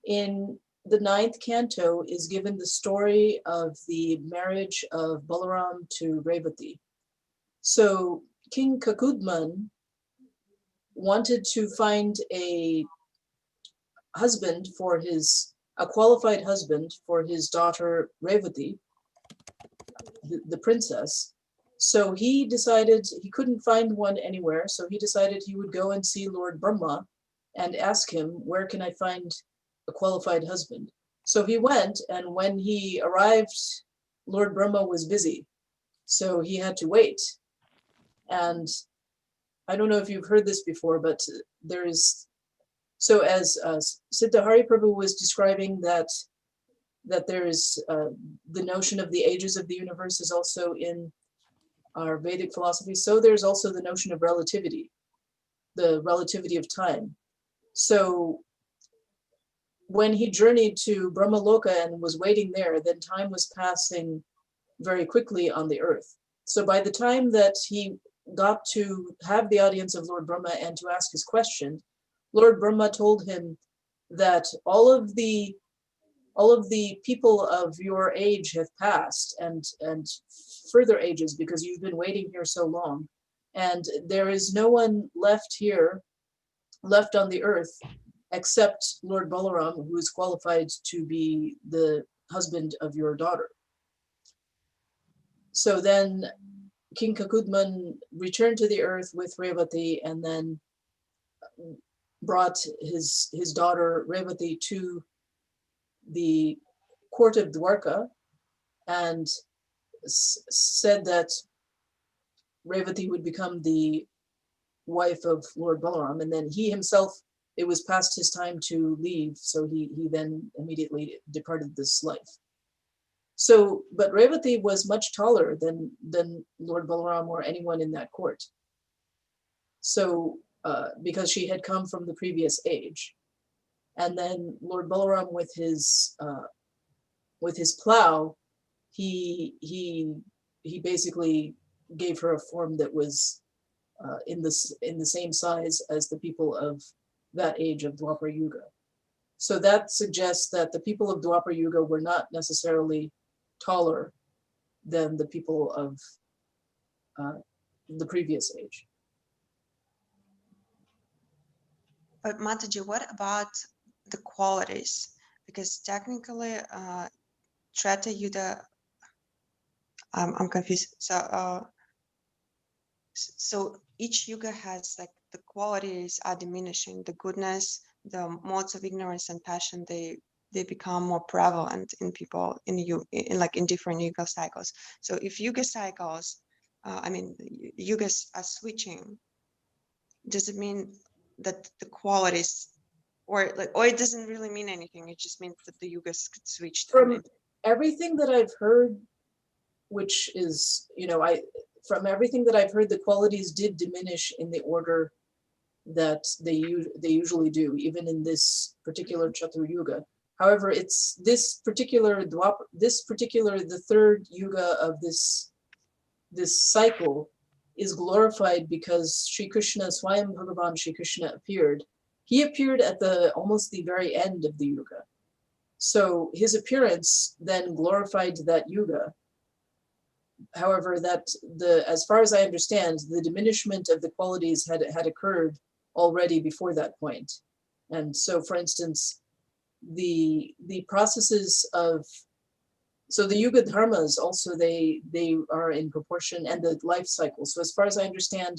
in the 9th canto is given the story of the marriage of Balaram to Revati. So King Kakudman wanted to find a qualified husband for his daughter Revati, the princess. So he decided he couldn't find one anywhere. So he decided he would go and see Lord Brahma and ask him, where can I find a qualified husband? So he went, and when he arrived, Lord Brahma was busy. So he had to wait. And I don't know if you've heard this before, but there is, so as Siddha Hari Prabhu was describing that there is the notion of the ages of the universe is also in our Vedic philosophy. So there's also the notion of relativity, the relativity of time. So when he journeyed to Brahmaloka and was waiting there, then time was passing very quickly on the earth. So by the time that he got to have the audience of Lord Brahma and to ask his question, Lord Brahma told him that all of the people of your age have passed, and further ages, because you've been waiting here so long, and there is no one left here, left on the earth, except Lord Balaram, who is qualified to be the husband of your daughter. So then King Kakudman returned to the earth with Revati, and then brought his daughter Revati to the court of Dwarka, and said that Revati would become the wife of Lord Balaram, and then he himself, it was past his time to leave, so he then immediately departed this life. So, but Revati was much taller than Lord Balaram or anyone in that court. So, because she had come from the previous age, and then Lord Balaram with his plow, he basically gave her a form that was in the same size as the people of that age of Dwapar Yuga. So that suggests that the people of Dwapar Yuga were not necessarily taller than the people of the previous age. But Mataji, what about the qualities? Because technically, Treta Yuga, I'm confused. So each yuga has like the qualities are diminishing. The goodness, the modes of ignorance and passion, they become more prevalent in people in different yuga cycles. So if yuga cycles, yugas are switching, does it mean that the qualities, or it doesn't really mean anything? It just means that the yugas could switch. From everything that I've heard, which is, from everything that I've heard, the qualities did diminish in the order that they usually do, even in this particular Chatur Yuga. However, it's the third yuga of this cycle is glorified because Sri Krishna, Swayam Bhagavan Sri Krishna appeared. He appeared at almost the very end of the yuga. So his appearance then glorified that yuga. However, as far as I understand, the diminishment of the qualities had occurred already before that point. And so, for instance, the processes of, so the yuga dharmas also, they are in proportion, and the life cycle. So as far as I understand,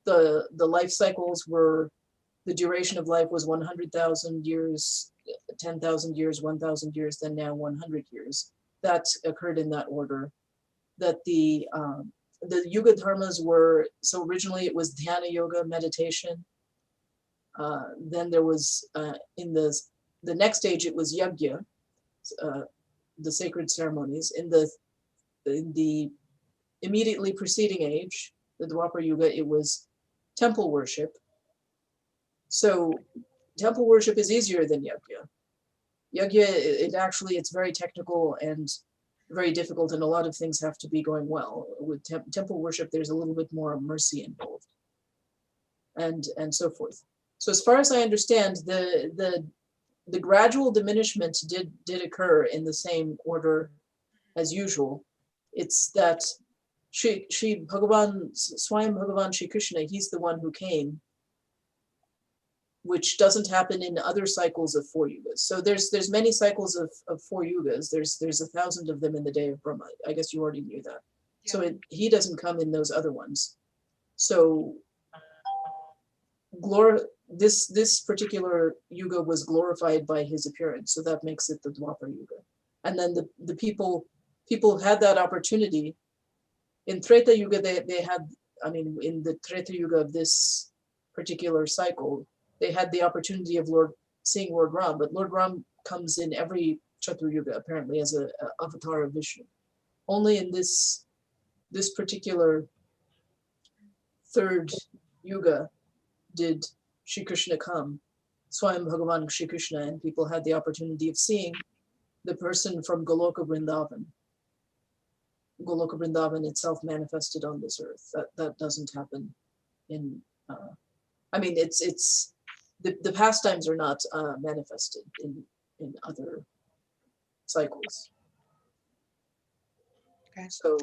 the life cycles were, the duration of life was 100,000 years, 10,000 years, 1,000 years, then now 100 years. That occurred in that order. That the yuga dharmas were, so originally it was dhyana yoga, meditation. Then there was, in the next stage, it was yajna, the sacred ceremonies. In the immediately preceding age, the Dwapar Yuga, it was temple worship. So temple worship is easier than yajna. Yajna, it's very technical and very difficult, and a lot of things have to be going well. With temple worship, there's a little bit more mercy involved, and so forth. So as far as I understand, the gradual diminishment did occur in the same order as usual. It's that Sri Bhagavan, Swayam Bhagavan Shri Krishna, he's the one who came, which doesn't happen in other cycles of 4 yugas. So there's many cycles of 4 yugas. There's 1,000 of them in the day of Brahma. I guess you already knew that. Yeah. So he doesn't come in those other ones. So this particular yuga was glorified by his appearance. So that makes it the Dwapar Yuga. And then the people had that opportunity. In Treta Yuga, they had, in the Treta Yuga of this particular cycle, they had the opportunity of seeing Lord Ram, but Lord Ram comes in every Chatur Yuga apparently as an avatar of Vishnu. Only in this particular third yuga did Sri Krishna come. Swayam Bhagavan Shri Krishna, and people had the opportunity of seeing the person from Goloka Vrindavan. Goloka Vrindavan itself manifested on this earth. That doesn't happen in, I mean, it's the pastimes are not manifested in other cycles. Okay. So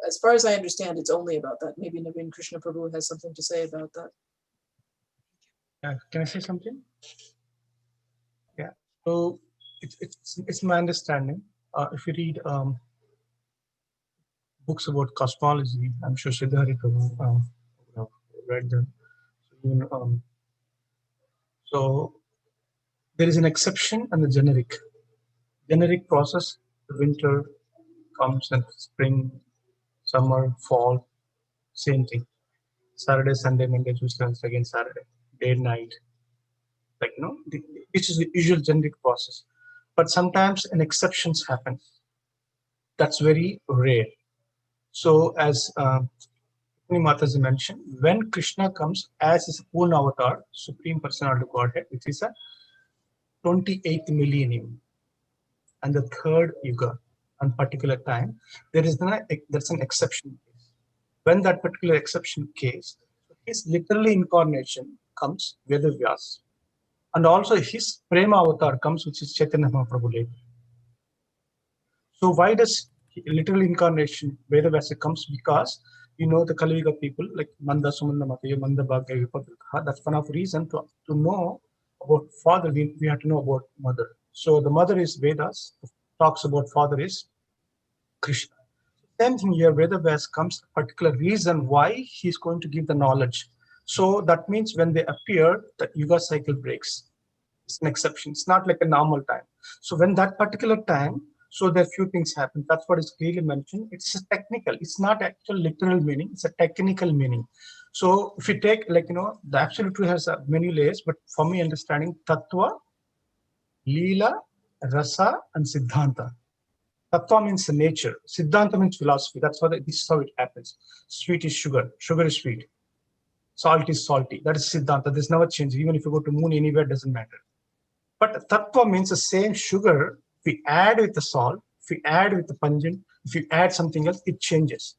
as far as I understand, it's only about that. Maybe Naveen Krishna Prabhu has something to say about that. Can I say something? Yeah. So it's my understanding. If you read books about cosmology, I'm sure Siddha Hari Prabhu read them. So there is an exception and the generic. Generic process, the winter comes and spring, summer, fall, same thing. Saturday, Sunday, Monday, Tuesday, Wednesday, again Saturday, day, night. Like, which is the usual generic process. But sometimes an exceptions happen. That's very rare. So as Mataji mentioned, when Krishna comes as his own avatar, Supreme Personality of Godhead, which is a 28th millennium and the third yuga on particular time, there's an exception case. When that particular exception case, his literally incarnation comes Vedavyas. And also his Prema avatar comes, which is Chaitanya Mahaprabhu later. So why does literal incarnation Vedavyasa comes? Because the Kali Yuga people like Manda Sumanda Mataya, Manda Bhagya Vipadha, that's one of the reason to know about father, we have to know about mother. So the mother is Vedas, talks about father is Krishna. Same thing here, Vedavyas comes a particular reason why he's going to give the knowledge. So that means when they appear, the Yuga cycle breaks. It's an exception. It's not like a normal time. So when that particular time, so there are few things happen. That's what is clearly mentioned. It's a technical. It's not actual literal meaning. It's a technical meaning. So if you take the absolute truth has many layers, but for me understanding Tattva, Leela, Rasa, and Siddhanta. Tattva means the nature. Siddhanta means philosophy. That's how this is how it happens. Sweet is sugar. Sugar is sweet. Salt is salty. That is Siddhanta. There's never change. Even if you go to moon anywhere, it doesn't matter. But tattva means the same sugar. If we add with the salt, if we add with the pungent, if you add something else, it changes.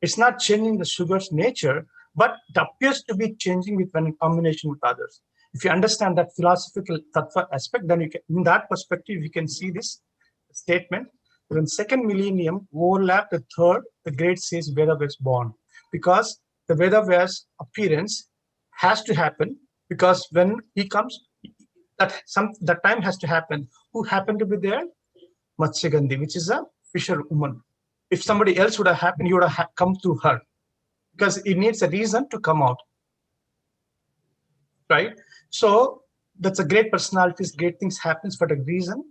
It's not changing the sugar's nature, but it appears to be changing when in combination with others. If you understand that philosophical tattva aspect, then you can, in that perspective, you can see this statement. When second millennium overlap the third, the great says Veda was born. Because the Veda was appearance has to happen, because when he comes, that time has to happen. Who happened to be there? Matsya Gandhi, which is a fisherwoman. If somebody else would have happened, he would have come through her, because it needs a reason to come out, right? So that's a great personalities, great things happens for a reason,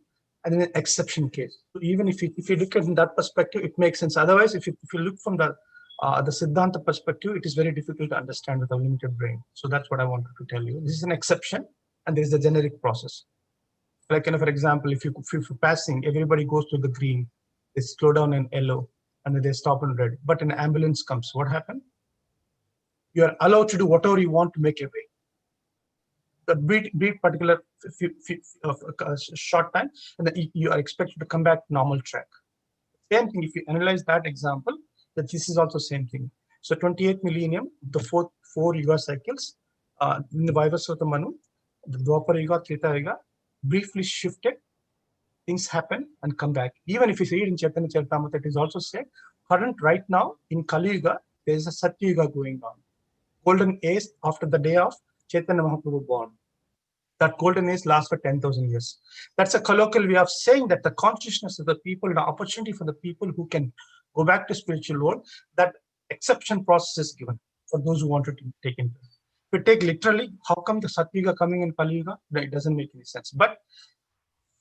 and in an exception case. So even if you look at it in that perspective, it makes sense. Otherwise, if you look from the Siddhanta perspective, it is very difficult to understand with a limited brain. So that's what I wanted to tell you. This is an exception, and there is a generic process. Like, for example, if you're passing, everybody goes to the green, they slow down in yellow, and then they stop in red. But an ambulance comes, what happened? You are allowed to do whatever you want to make your way. But be particular short time, and then you are expected to come back to normal track. Same thing, if you analyze that example, that this is also same thing. So 28th millennium, the four Yuga cycles, in the Vaivasvata Manu, the Dwapara Yuga, Treta Yuga, briefly shifted, things happen and come back. Even if you read in Chaitanya Charitamrita, it is also said, current right now in Kali Yuga, there is a Satya Yuga going on. Golden age after the day of Chaitanya Mahaprabhu born. That golden age lasts for 10,000 years. That's a colloquial way of saying that the consciousness of the people, the opportunity for the people who can go back to spiritual world, that exception process is given for those who wanted to take interest. If you take literally, how come the Satya Yuga coming in Kali Yuga? It doesn't make any sense. But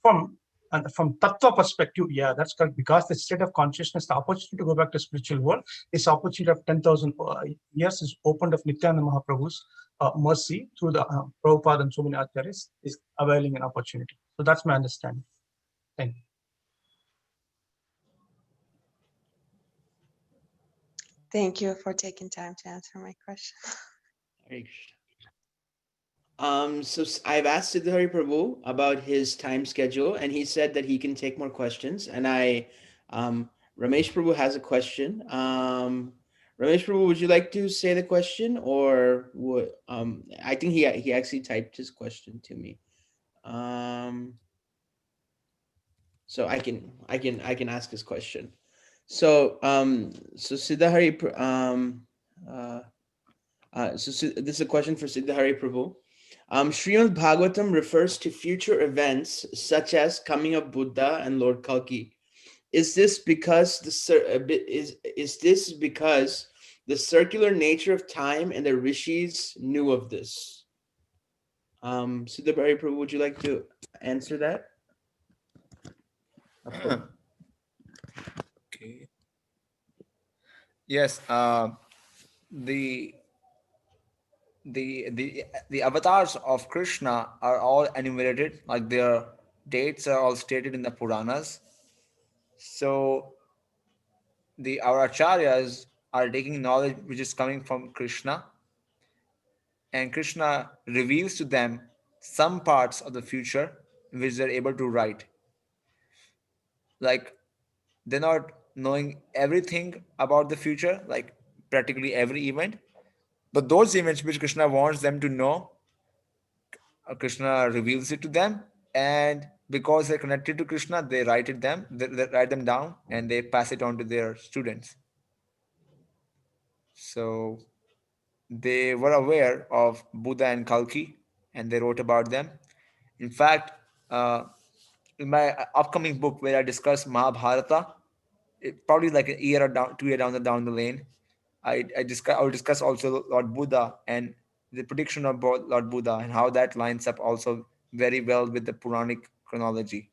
from tattva perspective, yeah, that's correct. Because the state of consciousness, the opportunity to go back to spiritual world, this opportunity of 10,000 years is opened of Nityananda Mahaprabhu's mercy through the Prabhupada and so many acharyas is availing an opportunity. So that's my understanding. Thank you. Thank you for taking time to answer my question. Hare Krishna. So I've asked Siddhari Prabhu about his time schedule, and he said that he can take more questions. And Ramesh Prabhu has a question. Ramesh Prabhu, would you like to say the question, or would I think he actually typed his question to me. So I can ask his question. So Siddhari, this is a question for Siddhari Prabhu. Srimad Bhagavatam refers to future events such as coming of Buddha and Lord Kalki. Is this because the circular nature of time and the rishis knew of this? Siddhari Prabhu, would you like to answer that? Okay. Yes. The the avatars of Krishna are all enumerated, like their dates are all stated in the Puranas. So our acharyas are taking knowledge which is coming from Krishna, and Krishna reveals to them some parts of the future which they're able to write. Like, they're not knowing everything about the future, like practically every event, but those events which Krishna wants them to know, Krishna reveals it to them, and because they're connected to Krishna, they they write them down, and they pass it on to their students. So they were aware of Buddha and Kalki, and they wrote about them. In fact, in my upcoming book where I discuss Mahabharata, probably like a year or 2 year down the lane, I will discuss also Lord Buddha and the prediction of Lord Buddha and how that lines up also very well with the Puranic chronology.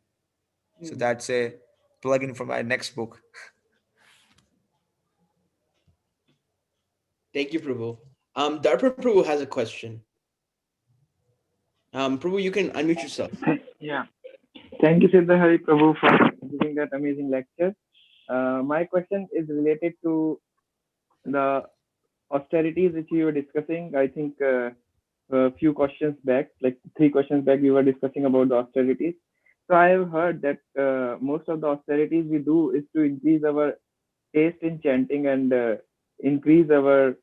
So that's a plug-in for my next book. Thank you, Prabhu. Darpan Prabhu has a question. Prabhu, you can unmute yourself. Yeah. Thank you, Siddha Hari Prabhu, for giving that amazing lecture. My question is related to the austerities which you were discussing. I think a few questions back, like 3 questions back, we were discussing about the austerities. So I have heard that most of the austerities we do is to increase our taste in chanting and increase our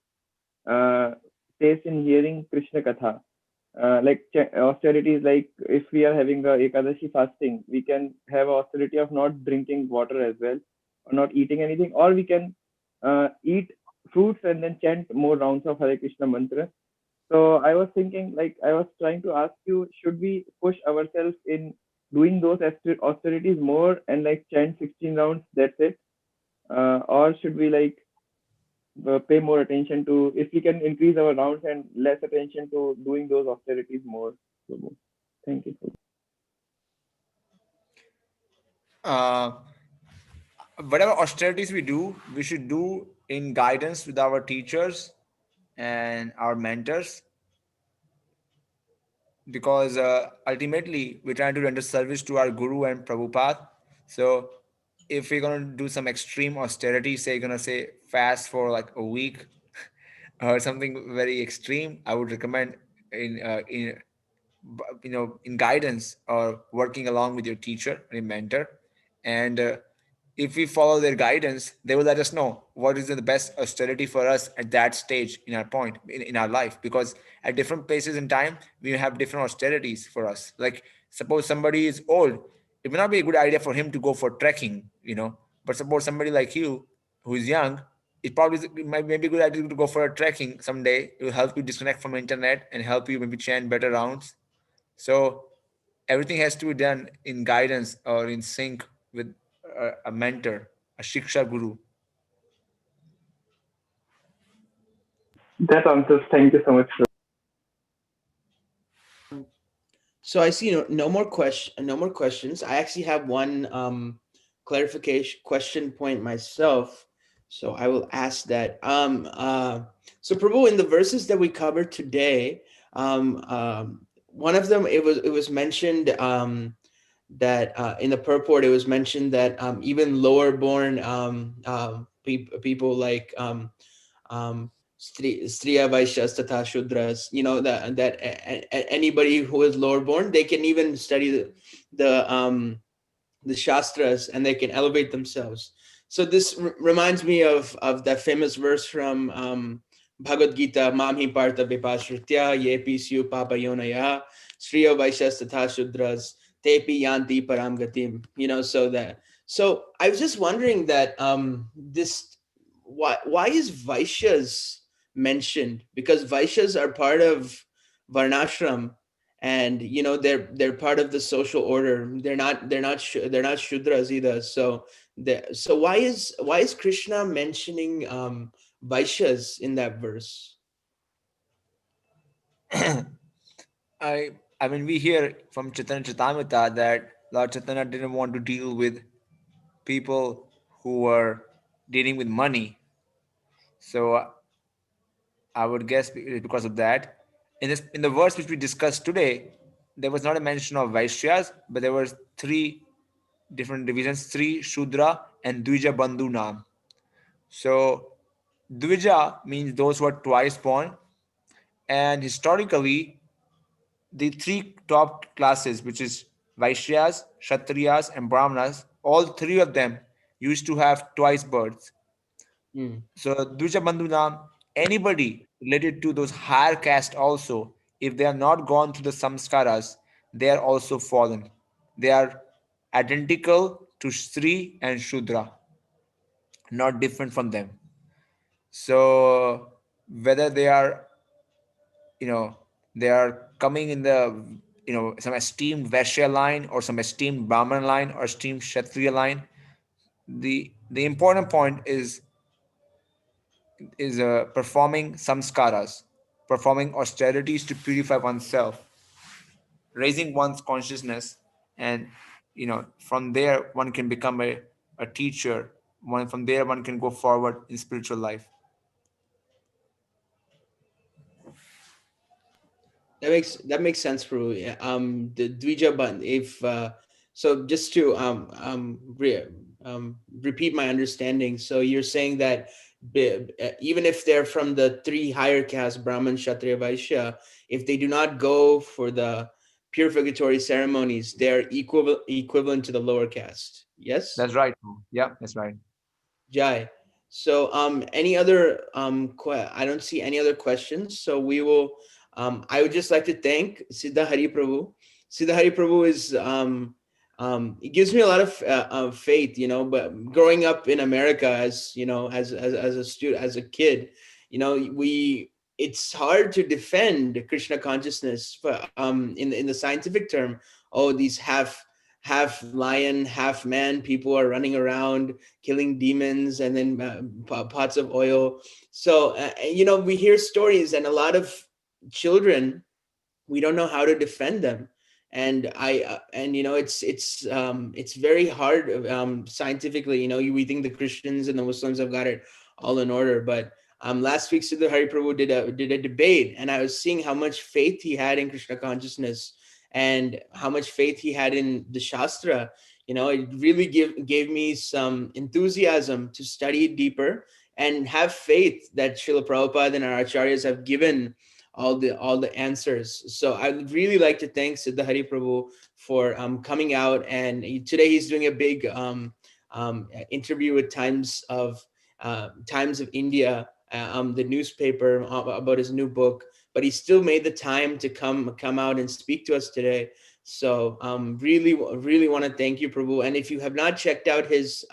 uh, taste in hearing Krishna Katha. Austerity is like if we are having the Ekadashi fasting, we can have austerity of not drinking water as well, or not eating anything, or we can eat fruits and then chant more rounds of Hare Krishna mantra. So I was thinking, like, I was trying to ask you, should we push ourselves in doing those austerities more and like chant 16 rounds, that's it? Or should we like pay more attention to, if we can increase our rounds and less attention to doing those austerities more? Thank you. Uh, Whatever austerities we do, we should do in guidance with our teachers and our mentors, because ultimately we're trying to render service to our Guru and Prabhupada. So if we're going to do some extreme austerity, say, going to say fast for like a week or something very extreme, I would recommend in in guidance or working along with your teacher or your mentor. And if we follow their guidance, they will let us know what is the best austerity for us at that stage in our point in our life, because at different places in time we have different austerities for us. Like, suppose somebody is old, it may not be a good idea for him to go for trekking, but suppose somebody like you who is young, it might be a good idea to go for a trekking someday. It will help you disconnect from internet and help you maybe chant better rounds. So everything has to be done in guidance or in sync with a mentor, a shiksha guru. That answers. Thank you so much. So I see no more questions. I actually have one clarification question point myself. So I will ask that. So Prabhu, in the verses that we covered today, one of them it was mentioned that in the purport it was mentioned that even lower born people like Striya Vaishyas Tatha Shudras, that anybody who is lower born, they can even study the Shastras and they can elevate themselves. So this reminds me of that famous verse from Bhagavad Gita, Mamhi Partha Vipashritya, Yepi Syu Papa Yonaya, Striya Vaishyas Tatha Shudras, Tepi Yanti Param Gatim. So I was just wondering that this why is Vaishyas mentioned? Because Vaishyas are part of Varnashram, and they're part of the social order. They're not Shudras either. So why is Krishna mentioning Vaishyas in that verse? I mean, we hear from Chaitanya Charitamrita that Lord Chaitanya didn't want to deal with people who were dealing with money. So I would guess because of that. In the verse which we discussed today, there was not a mention of Vaishyas, but there were three different divisions: Sri, Shudra, and Dvija Bandhu Nam. So Dvija means those who are twice born, and historically, the three top classes, which is Vaishyas, Kshatriyas, and Brahmanas, all three of them used to have twice births. So Dvija Bandhunam, anybody related to those higher caste also, if they are not gone through the samskaras, they are also fallen. They are identical to Sri and Shudra, not different from them. So whether they are, you know, they are coming in the, some esteemed Vaishya line or some esteemed Brahman line or esteemed Kshatriya line, the important point is performing samskaras, performing austerities to purify oneself, raising one's consciousness, and from there one can become a teacher. From there one can go forward in spiritual life. That makes sense, Prabhu. Yeah, the Dvija Bandh. If so, just to repeat my understanding. So you're saying that even if they're from the three higher castes, Brahman, Kshatriya, Vaishya, if they do not go for the purificatory ceremonies, they're equivalent to the lower caste. Yes. That's right. Yeah, that's right. Jai. So, any other I don't see any other questions. So we will. I would just like to thank Siddha Hari Prabhu. Siddha Hari Prabhu is it gives me a lot of faith, But growing up in America, as a student, as a kid, it's hard to defend Krishna consciousness. In the scientific term, oh, these half lion, half man people are running around killing demons, and then pots of oil. So we hear stories, and a lot of children, we don't know how to defend them. And it's very hard scientifically. We think the Christians and the Muslims have got it all in order, but last week Siddha Hari Prabhu did a debate, and I was seeing how much faith he had in Krishna consciousness and how much faith he had in the Shastra. It really gave me some enthusiasm to study it deeper and have faith that Srila Prabhupada and our acharyas have given all the answers. So I would really like to thank Siddha Hari Prabhu for coming out, and today he's doing a big interview with Times of India, the newspaper, about his new book. But he still made the time to come out and speak to us today. So really want to thank you, Prabhu. And if you have not checked out his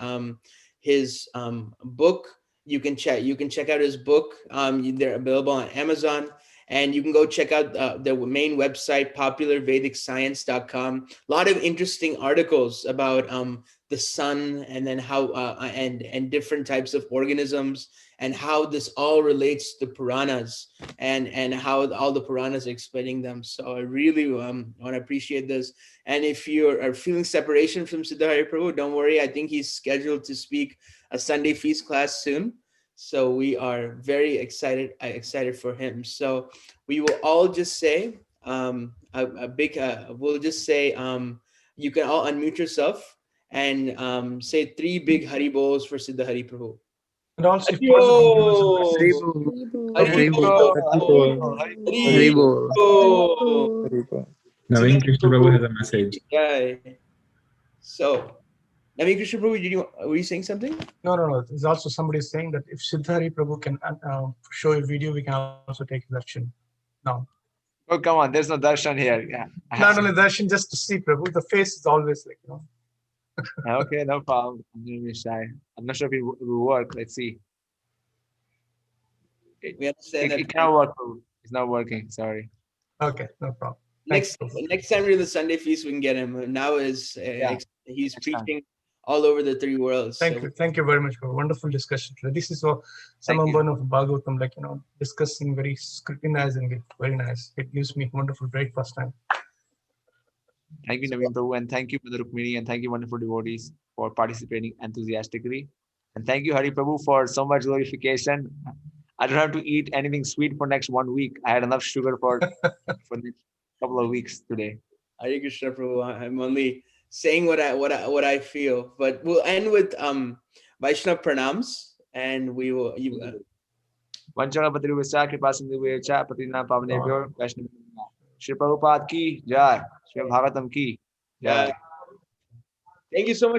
book, you can check out his book. They're available on Amazon. And you can go check out the main website, popularvedicscience.com. A lot of interesting articles about the sun, and then how and different types of organisms, and how this all relates to Puranas, and how all the Puranas are explaining them. So I really want to appreciate this. And if you are feeling separation from Siddha Hari Prabhu, don't worry. I think he's scheduled to speak a Sunday feast class soon. So we are very excited for him. So we will all just say a big, we'll just say, you can all unmute yourself and say three big Hari Bols for Siddha Hari Prabhu. And also, if possible, give us a message. Naveen Krishna Prabhu has a message. Jai. So, Naveen Krishna Prabhu, were you saying something? No. There's also somebody saying that if Siddha Hari Prabhu can show a video, we can also take darshan now. Oh, come on. There's no darshan here. Yeah. Not only darshan, just to see Prabhu. The face is always like, Okay, no problem. I'm going to be shy. I'm not sure if it will work. Let's see. We understand that. It can't work. It's not working. Sorry. Okay, no problem. Next time we do the Sunday feast, we can get him. Now he's preaching all over the three worlds. Thank you very much for a wonderful discussion today. This is some amount of Bhagavatam, discussing very scrutinizingly. Very nice. It gives me wonderful breakfast time. Thank you, Naveen Prabhu, and thank you, Mother Rukmini, and thank you, wonderful devotees, for participating enthusiastically. And thank you, Hari Prabhu, for so much glorification. I don't have to eat anything sweet for next 1 week. I had enough sugar for the next couple of weeks today. Hare Krishna Prabhu. I'm only saying what I feel, but we'll end with Vaishnava pranams, and we will. Vanchana Patiruvasa Kripa Sindhuvecha Patina Pavanebhyo Vaishnava. Srila Prabhupada ki jai. Srila Bhagavatam ki jai. Thank you so much.